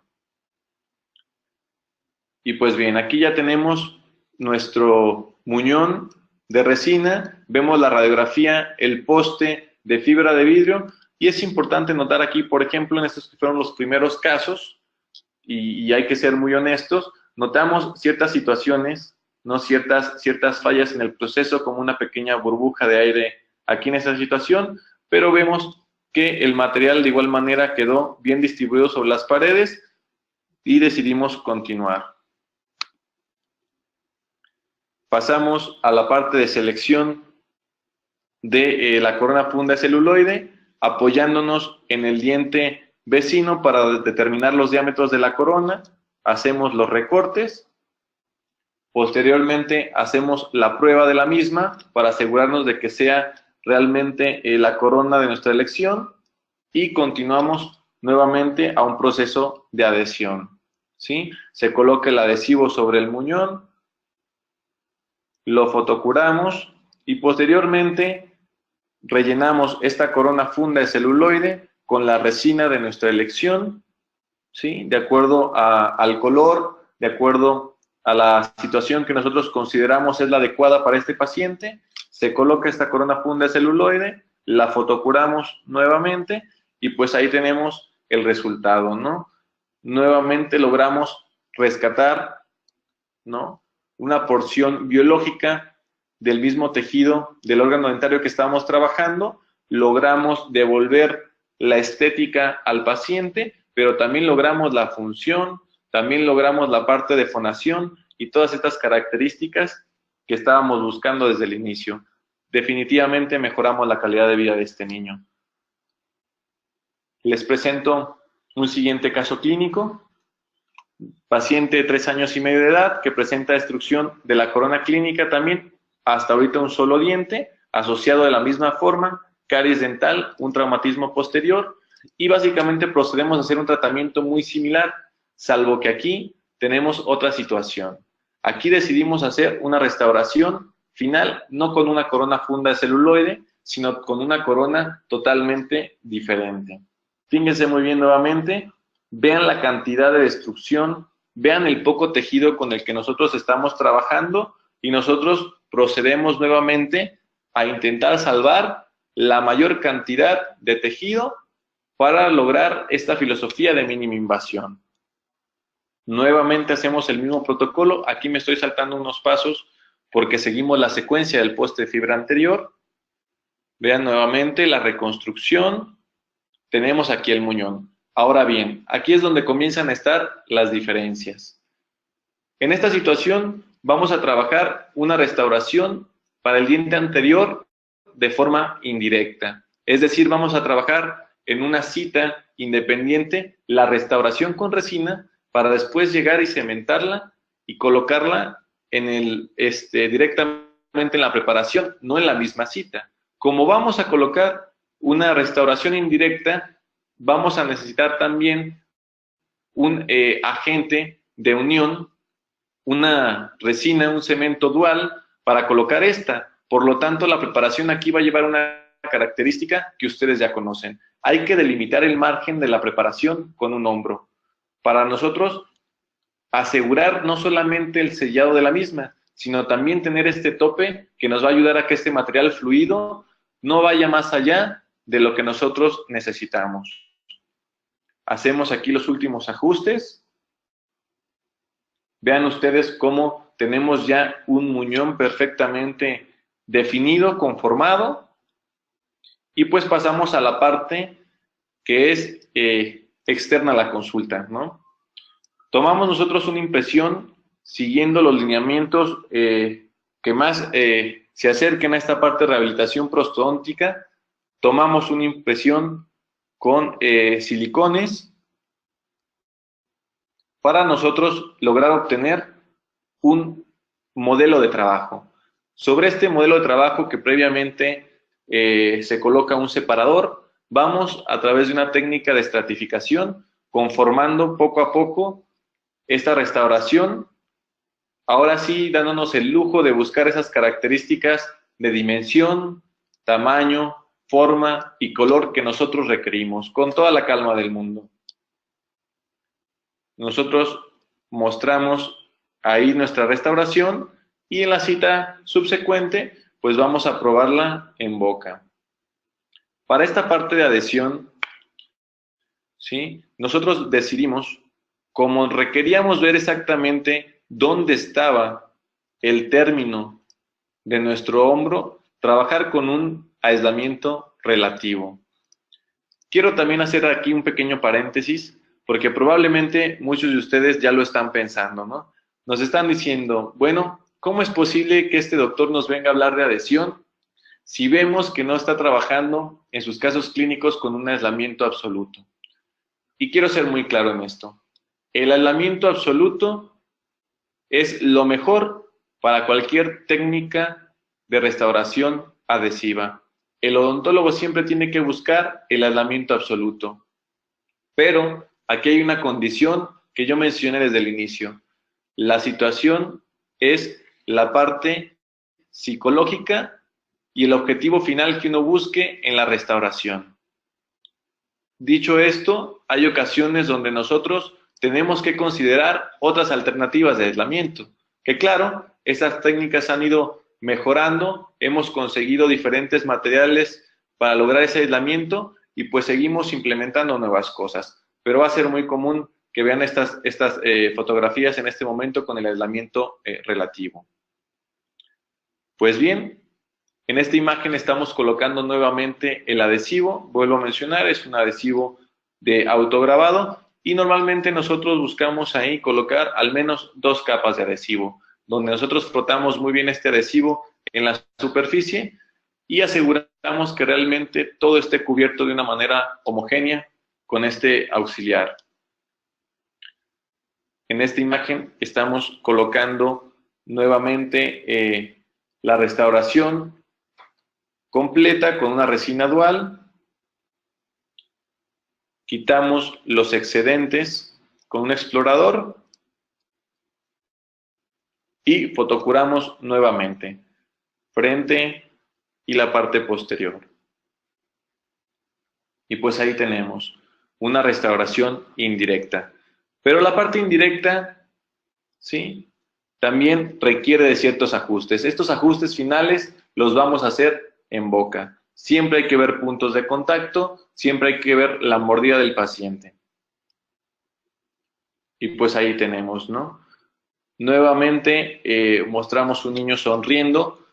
Y pues bien, aquí ya tenemos nuestro muñón de resina, vemos la radiografía, el poste de fibra de vidrio, y es importante notar aquí, por ejemplo, en estos que fueron los primeros casos, y hay que ser muy honestos, notamos ciertas situaciones, ¿no? ciertas fallas en el proceso, como una pequeña burbuja de aire aquí en esta situación, pero vemos que el material de igual manera quedó bien distribuido sobre las paredes y decidimos continuar. Pasamos a la parte de selección de la corona funda de celuloide, apoyándonos en el diente vecino para determinar los diámetros de la corona. Hacemos los recortes. Posteriormente hacemos la prueba de la misma para asegurarnos de que sea realmente la corona de nuestra elección y continuamos nuevamente a un proceso de adhesión, ¿sí? Se coloca el adhesivo sobre el muñón, lo fotocuramos y posteriormente rellenamos esta corona funda de celuloide con la resina de nuestra elección, ¿sí? De acuerdo al color, de acuerdo a la situación que nosotros consideramos es la adecuada para este paciente. Se coloca esta corona funda de celuloide, la fotocuramos nuevamente y pues ahí tenemos el resultado, ¿no? Nuevamente logramos rescatar, ¿no?, una porción biológica del mismo tejido del órgano dentario que estábamos trabajando, logramos devolver la estética al paciente, pero también logramos la función, también logramos la parte de fonación y todas estas características que estábamos buscando desde el inicio. Definitivamente mejoramos la calidad de vida de este niño. Les presento un siguiente caso clínico. Paciente de 3 años y medio de edad que presenta destrucción de la corona clínica también, hasta ahorita un solo diente, asociado de la misma forma, caries dental, un traumatismo posterior, y básicamente procedemos a hacer un tratamiento muy similar, salvo que aquí tenemos otra situación. Aquí decidimos hacer una restauración final, no con una corona funda de celuloide, sino con una corona totalmente diferente. Fíjense muy bien nuevamente. Vean la cantidad de destrucción, vean el poco tejido con el que nosotros estamos trabajando y nosotros procedemos nuevamente a intentar salvar la mayor cantidad de tejido para lograr esta filosofía de mínima invasión. Nuevamente hacemos el mismo protocolo. Aquí me estoy saltando unos pasos porque seguimos la secuencia del poste de fibra anterior. Vean nuevamente la reconstrucción. Tenemos aquí el muñón. Ahora bien, aquí es donde comienzan a estar las diferencias. En esta situación vamos a trabajar una restauración para el diente anterior de forma indirecta. Es decir, vamos a trabajar en una cita independiente la restauración con resina para después llegar y cementarla y colocarla en directamente en la preparación, no en la misma cita. Como vamos a colocar una restauración indirecta, vamos a necesitar también un agente de unión, una resina, un cemento dual para colocar esta. Por lo tanto, la preparación aquí va a llevar una característica que ustedes ya conocen. Hay que delimitar el margen de la preparación con un hombro. Para nosotros, asegurar no solamente el sellado de la misma, sino también tener este tope que nos va a ayudar a que este material fluido no vaya más allá de lo que nosotros necesitamos. Hacemos aquí los últimos ajustes. Vean ustedes cómo tenemos ya un muñón perfectamente definido, conformado. Y pues pasamos a la parte que es externa a la consulta, ¿no? Tomamos nosotros una impresión siguiendo los lineamientos que más se acerquen a esta parte de rehabilitación prostodóntica. Tomamos una impresión con silicones para nosotros lograr obtener un modelo de trabajo. Sobre este modelo de trabajo que previamente se coloca un separador, vamos a través de una técnica de estratificación conformando poco a poco esta restauración, ahora sí dándonos el lujo de buscar esas características de dimensión, tamaño, forma y color que nosotros requerimos, con toda la calma del mundo. Nosotros mostramos ahí nuestra restauración y en la cita subsecuente, pues vamos a probarla en boca. Para esta parte de adhesión, ¿sí? Nosotros decidimos, como requeríamos ver exactamente dónde estaba el término de nuestro hombro, trabajar con un aislamiento relativo. Quiero también hacer aquí un pequeño paréntesis, porque probablemente muchos de ustedes ya lo están pensando, ¿no? Nos están diciendo, bueno, ¿cómo es posible que este doctor nos venga a hablar de adhesión si vemos que no está trabajando en sus casos clínicos con un aislamiento absoluto? Y quiero ser muy claro en esto. El aislamiento absoluto es lo mejor para cualquier técnica de restauración adhesiva. El odontólogo siempre tiene que buscar el aislamiento absoluto. Pero aquí hay una condición que yo mencioné desde el inicio. La situación es la parte psicológica y el objetivo final que uno busque en la restauración. Dicho esto, hay ocasiones donde nosotros tenemos que considerar otras alternativas de aislamiento, que claro, esas técnicas han ido mejorando, hemos conseguido diferentes materiales para lograr ese aislamiento y pues seguimos implementando nuevas cosas, pero va a ser muy común que vean estas fotografías en este momento con el aislamiento relativo. Pues bien, en esta imagen estamos colocando nuevamente el adhesivo, vuelvo a mencionar, es un adhesivo de autograbado y normalmente nosotros buscamos ahí colocar al menos 2 capas de adhesivo, donde nosotros frotamos muy bien este adhesivo en la superficie y aseguramos que realmente todo esté cubierto de una manera homogénea con este auxiliar. En esta imagen estamos colocando nuevamente la restauración completa con una resina dual. Quitamos los excedentes con un explorador y fotocuramos nuevamente frente y la parte posterior. Y pues ahí tenemos una restauración indirecta. Pero la parte indirecta, ¿sí?, también requiere de ciertos ajustes. Estos ajustes finales los vamos a hacer en boca. Siempre hay que ver puntos de contacto, siempre hay que ver la mordida del paciente. Y pues ahí tenemos, ¿no? Nuevamente mostramos un niño sonriendo,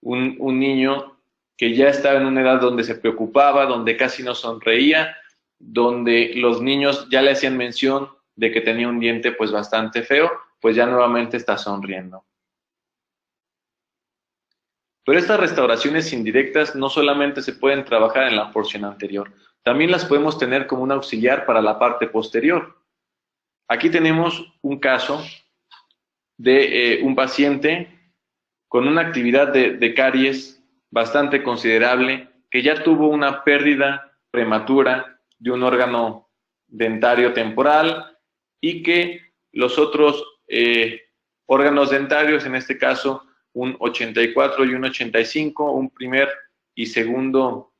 un niño que ya estaba en una edad donde se preocupaba, donde casi no sonreía, donde los niños ya le hacían mención de que tenía un diente pues bastante feo, pues ya nuevamente está sonriendo. Pero estas restauraciones indirectas no solamente se pueden trabajar en la porción anterior, también las podemos tener como un auxiliar para la parte posterior. Aquí tenemos un caso de un paciente con una actividad de caries bastante considerable, que ya tuvo una pérdida prematura de un órgano dentario temporal y que los otros órganos dentarios, en este caso un 84 y un 85, un primer y segundo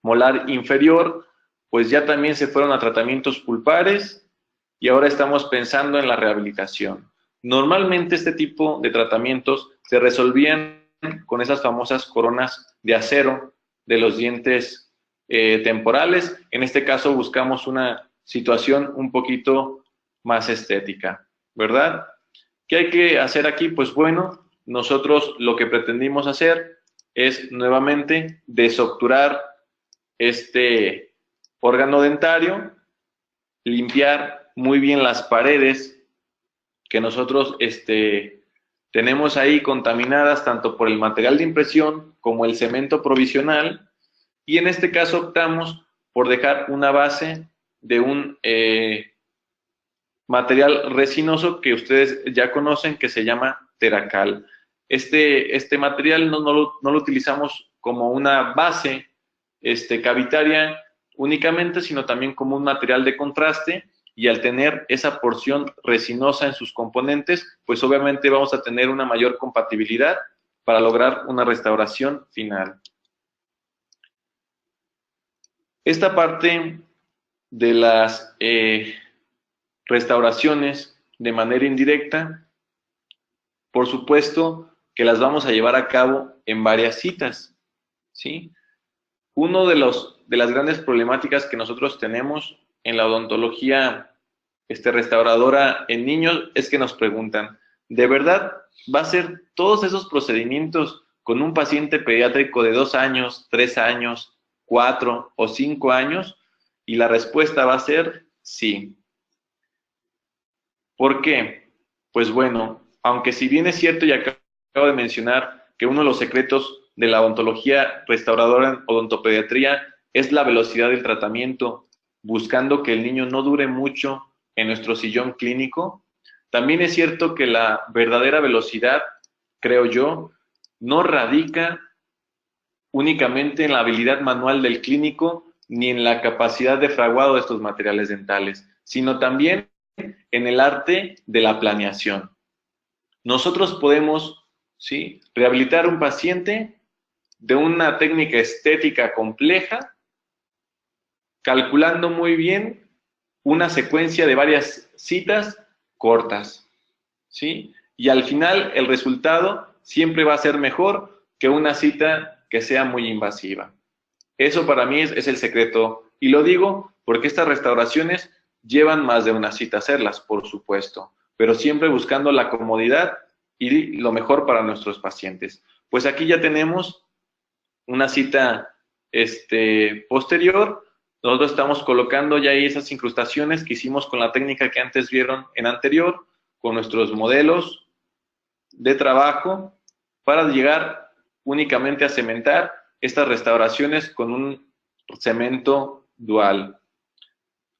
molar inferior, pues ya también se fueron a tratamientos pulpares y ahora estamos pensando en la rehabilitación. Normalmente este tipo de tratamientos se resolvían con esas famosas coronas de acero de los dientes temporales. En este caso buscamos una situación un poquito más estética, ¿verdad? ¿Qué hay que hacer aquí? Pues bueno, nosotros lo que pretendimos hacer es nuevamente desobturar este órgano dentario, limpiar muy bien las paredes que nosotros tenemos ahí contaminadas tanto por el material de impresión como el cemento provisional, y en este caso optamos por dejar una base de un material resinoso que ustedes ya conocen, que se llama Teracal. Este material no lo utilizamos como una base cavitaria únicamente, sino también como un material de contraste y al tener esa porción resinosa en sus componentes, pues obviamente vamos a tener una mayor compatibilidad para lograr una restauración final. Esta parte de las restauraciones de manera indirecta, por supuesto que las vamos a llevar a cabo en varias citas, ¿sí? Uno de las grandes problemáticas que nosotros tenemos en la odontología restauradora en niños es que nos preguntan, ¿de verdad va a ser todos esos procedimientos con un paciente pediátrico de 2 años, 3 años, 4 o 5 años? Y la respuesta va a ser sí. ¿Por qué? Pues bueno, aunque si bien es cierto y acabo de mencionar que uno de los secretos de la odontología restauradora en odontopediatría es la velocidad del tratamiento, buscando que el niño no dure mucho en nuestro sillón clínico, también es cierto que la verdadera velocidad, creo yo, no radica únicamente en la habilidad manual del clínico ni en la capacidad de fraguado de estos materiales dentales, sino también en el arte de la planeación. Nosotros podemos, ¿sí?, rehabilitar un paciente de una técnica estética compleja, calculando muy bien una secuencia de varias citas cortas, ¿sí? Y al final el resultado siempre va a ser mejor que una cita que sea muy invasiva. Eso para mí es el secreto. Y lo digo porque estas restauraciones llevan más de una cita hacerlas, por supuesto, pero siempre buscando la comodidad y lo mejor para nuestros pacientes. Pues aquí ya tenemos una cita posterior. Nosotros estamos colocando ya ahí esas incrustaciones que hicimos con la técnica que antes vieron en anterior, con nuestros modelos de trabajo, para llegar únicamente a cementar estas restauraciones con un cemento dual.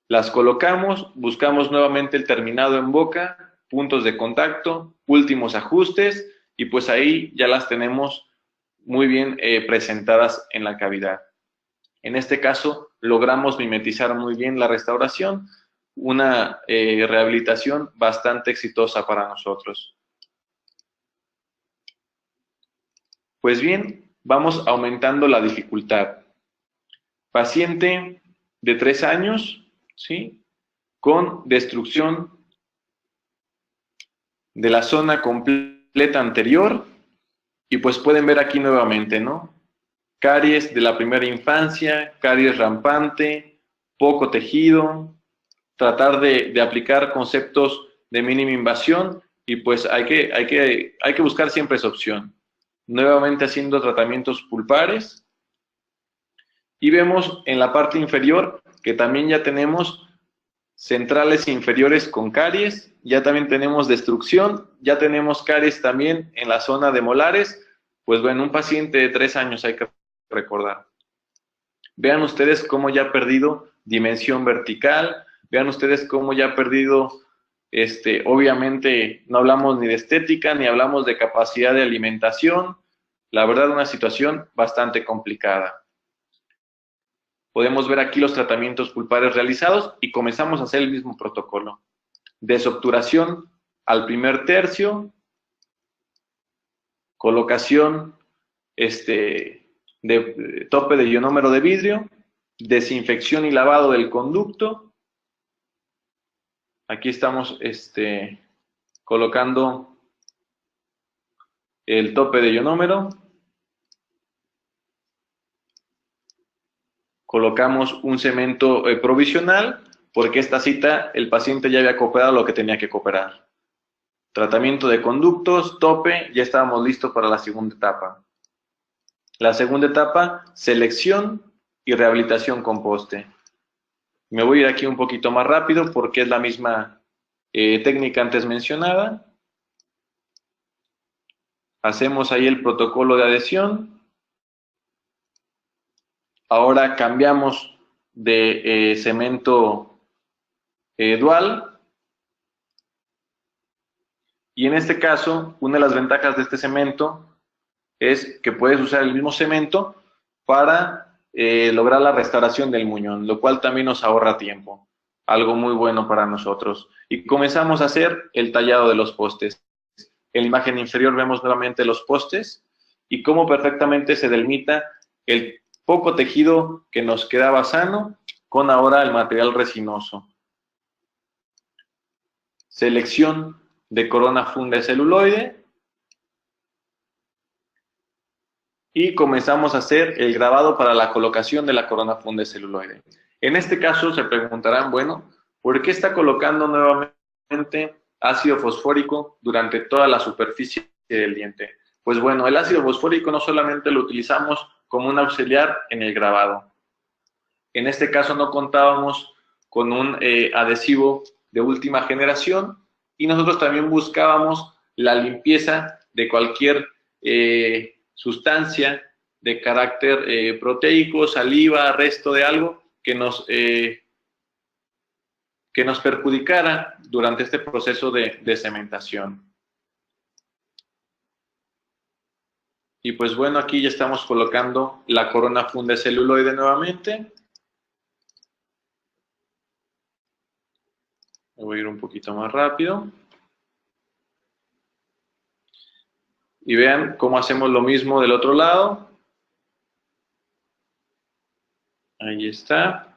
Las colocamos, buscamos nuevamente el terminado en boca, puntos de contacto, últimos ajustes, y pues ahí ya las tenemos muy bien presentadas en la cavidad. En este caso, logramos mimetizar muy bien la restauración, una rehabilitación bastante exitosa para nosotros. Pues bien, vamos aumentando la dificultad. Paciente de 3 años, ¿sí?, con destrucción de la zona completa anterior, y pues pueden ver aquí nuevamente, ¿no?, caries de la primera infancia, caries rampante, poco tejido, tratar de aplicar conceptos de mínima invasión, y pues hay que buscar siempre esa opción. Nuevamente haciendo tratamientos pulpares, y vemos en la parte inferior que también ya tenemos centrales inferiores con caries, ya también tenemos destrucción, ya tenemos caries también en la zona de molares. Pues bueno, un paciente de 3 años hay que recordar. Vean ustedes cómo ya ha perdido dimensión vertical, vean ustedes cómo ya ha perdido, obviamente no hablamos ni de estética, ni hablamos de capacidad de alimentación. La verdad, una situación bastante complicada. Podemos ver aquí los tratamientos pulpares realizados y comenzamos a hacer el mismo protocolo. Desobturación al primer tercio, colocación de tope de ionómero de vidrio, desinfección y lavado del conducto. Aquí estamos colocando el tope de ionómero. Colocamos un cemento provisional, porque esta cita el paciente ya había cooperado lo que tenía que cooperar. Tratamiento de conductos, tope, ya estábamos listos para la segunda etapa. La segunda etapa, selección y rehabilitación con poste. Me voy a ir aquí un poquito más rápido porque es la misma técnica antes mencionada. Hacemos ahí el protocolo de adhesión. Ahora cambiamos de cemento dual. Y en este caso, una de las ventajas de este cemento es que puedes usar el mismo cemento para lograr la restauración del muñón, lo cual también nos ahorra tiempo. algo muy bueno para nosotros. Y comenzamos a hacer el tallado de los postes. En la imagen inferior vemos nuevamente los postes y cómo perfectamente se delimita el poco tejido que nos quedaba sano con ahora el material resinoso. Selección de corona funda de celuloide y comenzamos a hacer el grabado para la colocación de la corona funda de celuloide. En este caso se preguntarán, bueno, ¿por qué está colocando nuevamente ácido fosfórico durante toda la superficie del diente? Pues bueno, el ácido fosfórico no solamente lo utilizamos como un auxiliar en el grabado. En este caso no contábamos con un adhesivo de última generación y nosotros también buscábamos la limpieza de cualquier sustancia de carácter proteico, saliva, resto de algo que nos perjudicara durante este proceso de cementación. Y pues bueno, aquí ya estamos colocando la corona funda de celuloide nuevamente. Voy a ir un poquito más rápido. Y vean cómo hacemos lo mismo del otro lado. Ahí está.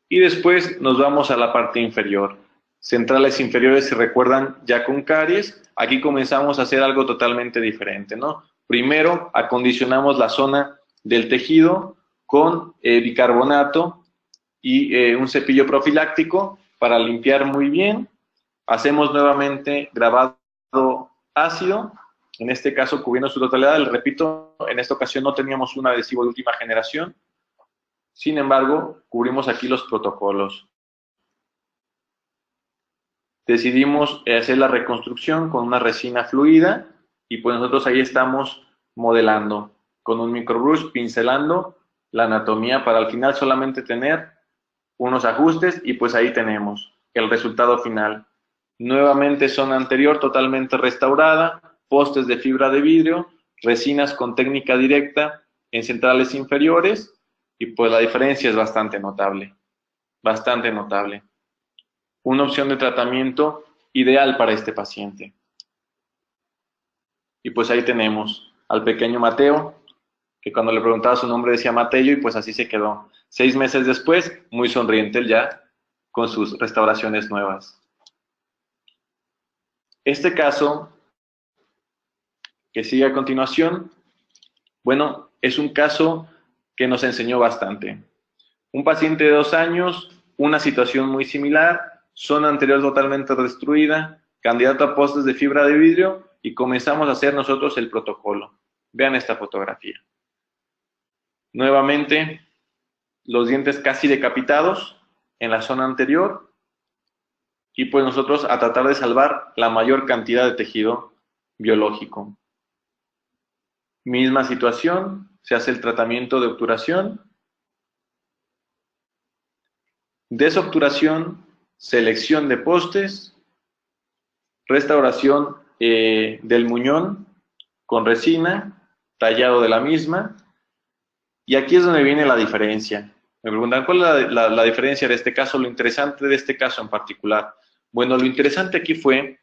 Y después nos vamos a la parte inferior. Centrales inferiores, si recuerdan, ya con caries. Aquí comenzamos a hacer algo totalmente diferente, ¿no? Primero, acondicionamos la zona del tejido con bicarbonato y un cepillo profiláctico para limpiar muy bien. Hacemos nuevamente grabado ácido, en este caso cubriendo su totalidad. Les repito, en esta ocasión no teníamos un adhesivo de última generación. Sin embargo, cubrimos aquí los protocolos. Decidimos hacer la reconstrucción con una resina fluida y pues nosotros ahí estamos modelando con un microbrush, pincelando la anatomía para al final solamente tener unos ajustes y pues ahí tenemos el resultado final. Nuevamente zona anterior totalmente restaurada, postes de fibra de vidrio, resinas con técnica directa en centrales inferiores y pues la diferencia es bastante notable, bastante notable. Una opción de tratamiento ideal para este paciente. Y pues ahí tenemos al pequeño Mateo, que cuando le preguntaba su nombre decía Mateo y pues así se quedó. 6 meses después, muy sonriente él ya, con sus restauraciones nuevas. Este caso, que sigue a continuación, bueno, es un caso que nos enseñó bastante. Un paciente de 2 años, una situación muy similar, zona anterior totalmente destruida, candidato a postes de fibra de vidrio y comenzamos a hacer nosotros el protocolo. Vean esta fotografía. Nuevamente, los dientes casi decapitados en la zona anterior y pues nosotros a tratar de salvar la mayor cantidad de tejido biológico. Misma situación, se hace el tratamiento de obturación. Desobturación, selección de postes, restauración del muñón con resina, tallado de la misma. Y aquí es donde viene la diferencia. Me preguntan, ¿cuál es la diferencia de este caso? Lo interesante de este caso en particular. Bueno, lo interesante aquí fue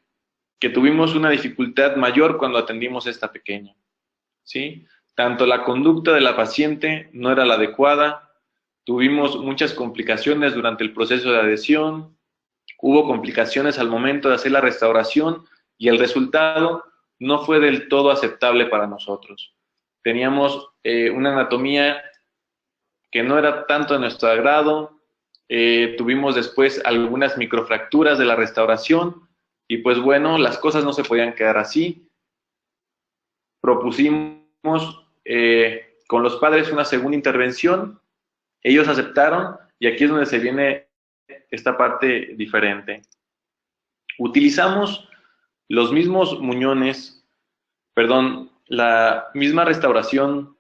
que tuvimos una dificultad mayor cuando atendimos a esta pequeña, ¿sí? Tanto la conducta de la paciente no era la adecuada, tuvimos muchas complicaciones durante el proceso de adhesión, hubo complicaciones al momento de hacer la restauración y el resultado no fue del todo aceptable para nosotros. Teníamos una anatomía que no era tanto de nuestro agrado, tuvimos después algunas microfracturas de la restauración y pues bueno, las cosas no se podían quedar así. Propusimos con los padres una segunda intervención, ellos aceptaron y aquí es donde se viene esta parte diferente. Utilizamos los mismos muñones, perdón, la misma restauración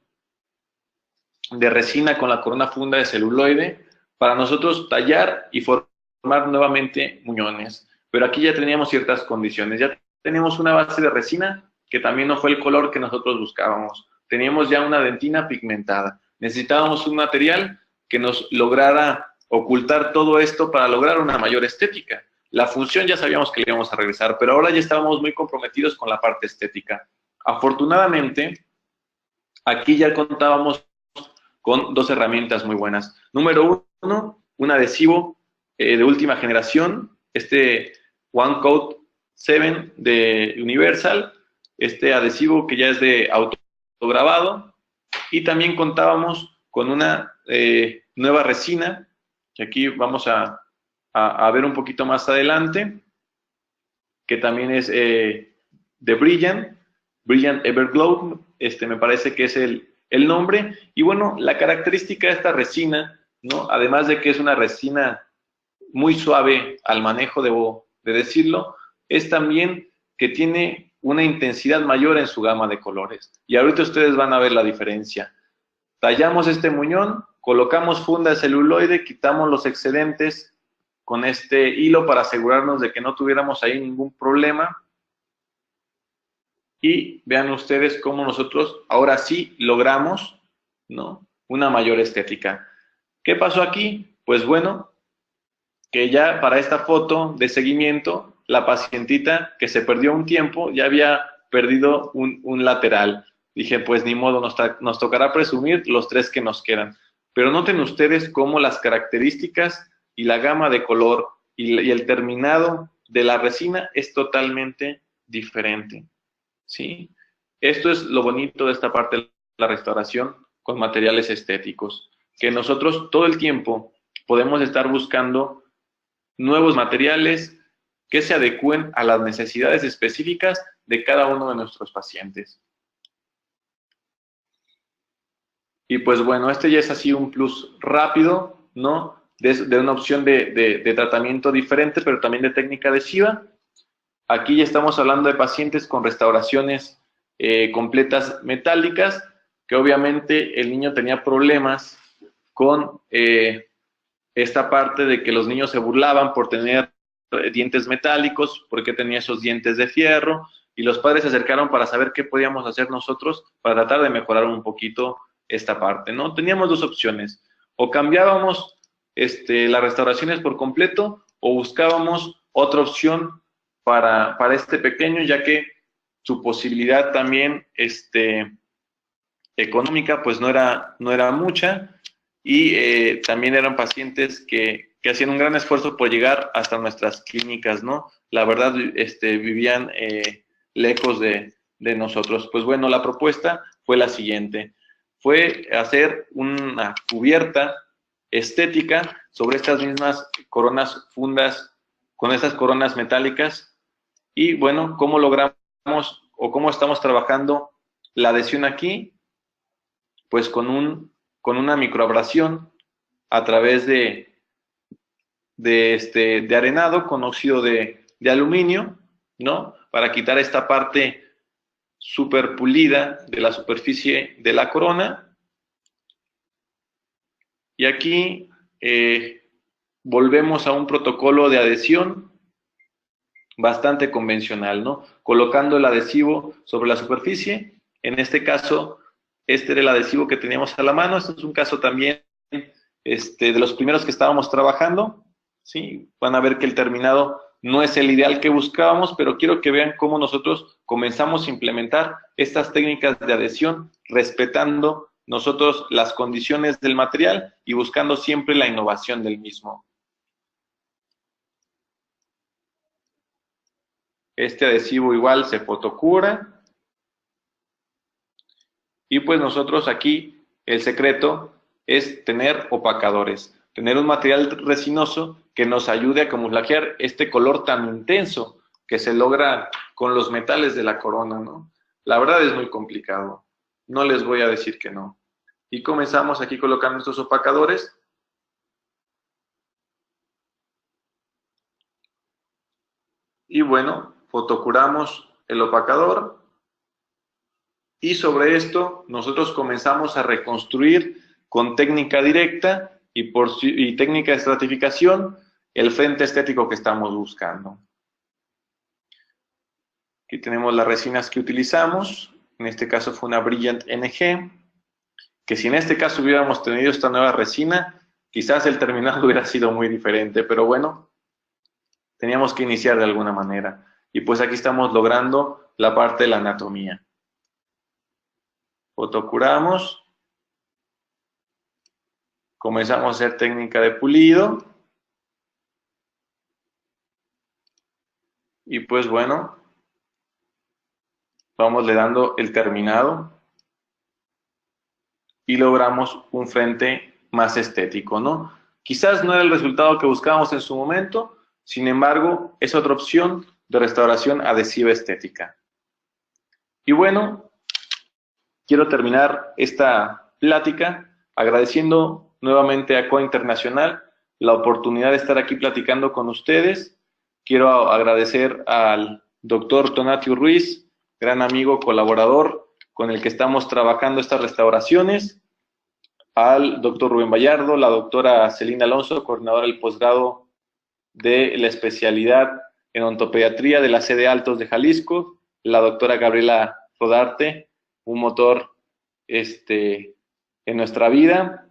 de resina con la corona funda de celuloide para nosotros tallar y formar nuevamente muñones. Pero aquí ya teníamos ciertas condiciones, ya teníamos una base de resina que también no fue el color que nosotros buscábamos. Teníamos ya una dentina pigmentada. Necesitábamos un material que nos lograra ocultar todo esto para lograr una mayor estética. La función ya sabíamos que le íbamos a regresar, pero ahora ya estábamos muy comprometidos con la parte estética. Afortunadamente, aquí ya contábamos con dos herramientas muy buenas. Número uno, un adhesivo de última generación, este One Coat 7 de Universal, este adhesivo que ya es de autograbado, y también contábamos con una nueva resina, que aquí vamos a ver un poquito más adelante, que también es de Brilliant Everglow, me parece que es el nombre. Y bueno, la característica de esta resina, ¿no? Además de que es una resina muy suave al manejo, debo de decirlo, es también que tiene una intensidad mayor en su gama de colores. Y ahorita ustedes van a ver la diferencia. Tallamos este muñón, colocamos funda de celuloide, quitamos los excedentes con este hilo para asegurarnos de que no tuviéramos ahí ningún problema. Y vean ustedes cómo nosotros ahora sí logramos, ¿no?, una mayor estética. ¿Qué pasó aquí? Pues bueno, que ya para esta foto de seguimiento, la pacientita que se perdió un tiempo ya había perdido un lateral. Dije, pues ni modo, nos tocará presumir los 3 que nos quedan. Pero noten ustedes cómo las características y la gama de color y el terminado de la resina es totalmente diferente, ¿sí? Esto es lo bonito de esta parte de la restauración con materiales estéticos, que nosotros todo el tiempo podemos estar buscando nuevos materiales que se adecúen a las necesidades específicas de cada uno de nuestros pacientes. Y pues bueno, este ya es así un plus rápido, ¿no?, de una opción de tratamiento diferente, pero también de técnica adhesiva. Aquí ya estamos hablando de pacientes con restauraciones completas metálicas, que obviamente el niño tenía problemas con esta parte de que los niños se burlaban por tener dientes metálicos, porque tenía esos dientes de fierro, y los padres se acercaron para saber qué podíamos hacer nosotros para tratar de mejorar un poquito esta parte, ¿no? Teníamos dos opciones: o cambiábamos las restauraciones por completo, o buscábamos otra opción para este pequeño, ya que su posibilidad también económica pues no era mucha, y también eran pacientes que hacían un gran esfuerzo por llegar hasta nuestras clínicas, ¿no? La verdad, vivían lejos de nosotros. Pues bueno, la propuesta fue la siguiente: fue hacer una cubierta estética sobre estas mismas coronas fundas, con estas coronas metálicas. Y bueno, ¿cómo logramos o cómo estamos trabajando la adhesión aquí? Pues con una microabrasión a través de arenado con óxido de aluminio, ¿no?, para quitar esta parte súper pulida de la superficie de la corona. Y aquí volvemos a un protocolo de adhesión bastante convencional, ¿no?, colocando el adhesivo sobre la superficie. En este caso, este era el adhesivo que teníamos a la mano. Este es un caso también de los primeros que estábamos trabajando, ¿sí? Van a ver que el terminado no es el ideal que buscábamos, pero quiero que vean cómo nosotros comenzamos a implementar estas técnicas de adhesión, respetando nosotros las condiciones del material y buscando siempre la innovación del mismo. Este adhesivo igual se fotocura. Y pues nosotros aquí, el secreto es tener opacadores, tener un material resinoso que nos ayude a camuflajear este color tan intenso que se logra con los metales de la corona, ¿no? La verdad es muy complicado, no les voy a decir que no. Y comenzamos aquí colocando estos opacadores. Y bueno, fotocuramos el opacador. Y sobre esto nosotros comenzamos a reconstruir con técnica directa y técnica de estratificación el frente estético que estamos buscando. Aquí tenemos las resinas que utilizamos. En este caso fue una Brilliant NG, que si en este caso hubiéramos tenido esta nueva resina, Quizás el terminado hubiera sido muy diferente, pero bueno, teníamos que iniciar de alguna manera. Y pues aquí estamos logrando la parte de la anatomía. Fotocuramos. Comenzamos a hacer técnica de pulido. Y pues bueno, vamos le dando el terminado. Y logramos un frente más estético, ¿no? Quizás no era el resultado que buscábamos en su momento, sin embargo, es otra opción de restauración adhesiva estética. Y bueno, quiero terminar esta plática agradeciendo nuevamente a COA Internacional la oportunidad de estar aquí platicando con ustedes. Quiero agradecer al doctor Tonatiuh Ruiz, gran amigo, colaborador, con el que estamos trabajando estas restauraciones, al doctor Rubén Vallardo, la doctora Celina Alonso, coordinadora del posgrado de la especialidad en ontopediatría de la sede Altos de Jalisco, la doctora Gabriela Rodarte, un motor en nuestra vida.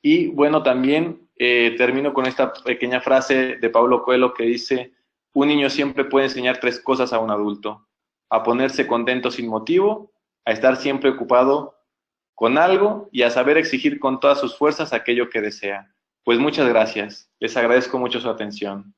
Y bueno, también termino con esta pequeña frase de Paulo Coelho que dice: un niño siempre puede enseñar 3 cosas a un adulto: a ponerse contento sin motivo, a estar siempre ocupado con algo y a saber exigir con todas sus fuerzas aquello que desea. Pues muchas gracias. Les agradezco mucho su atención.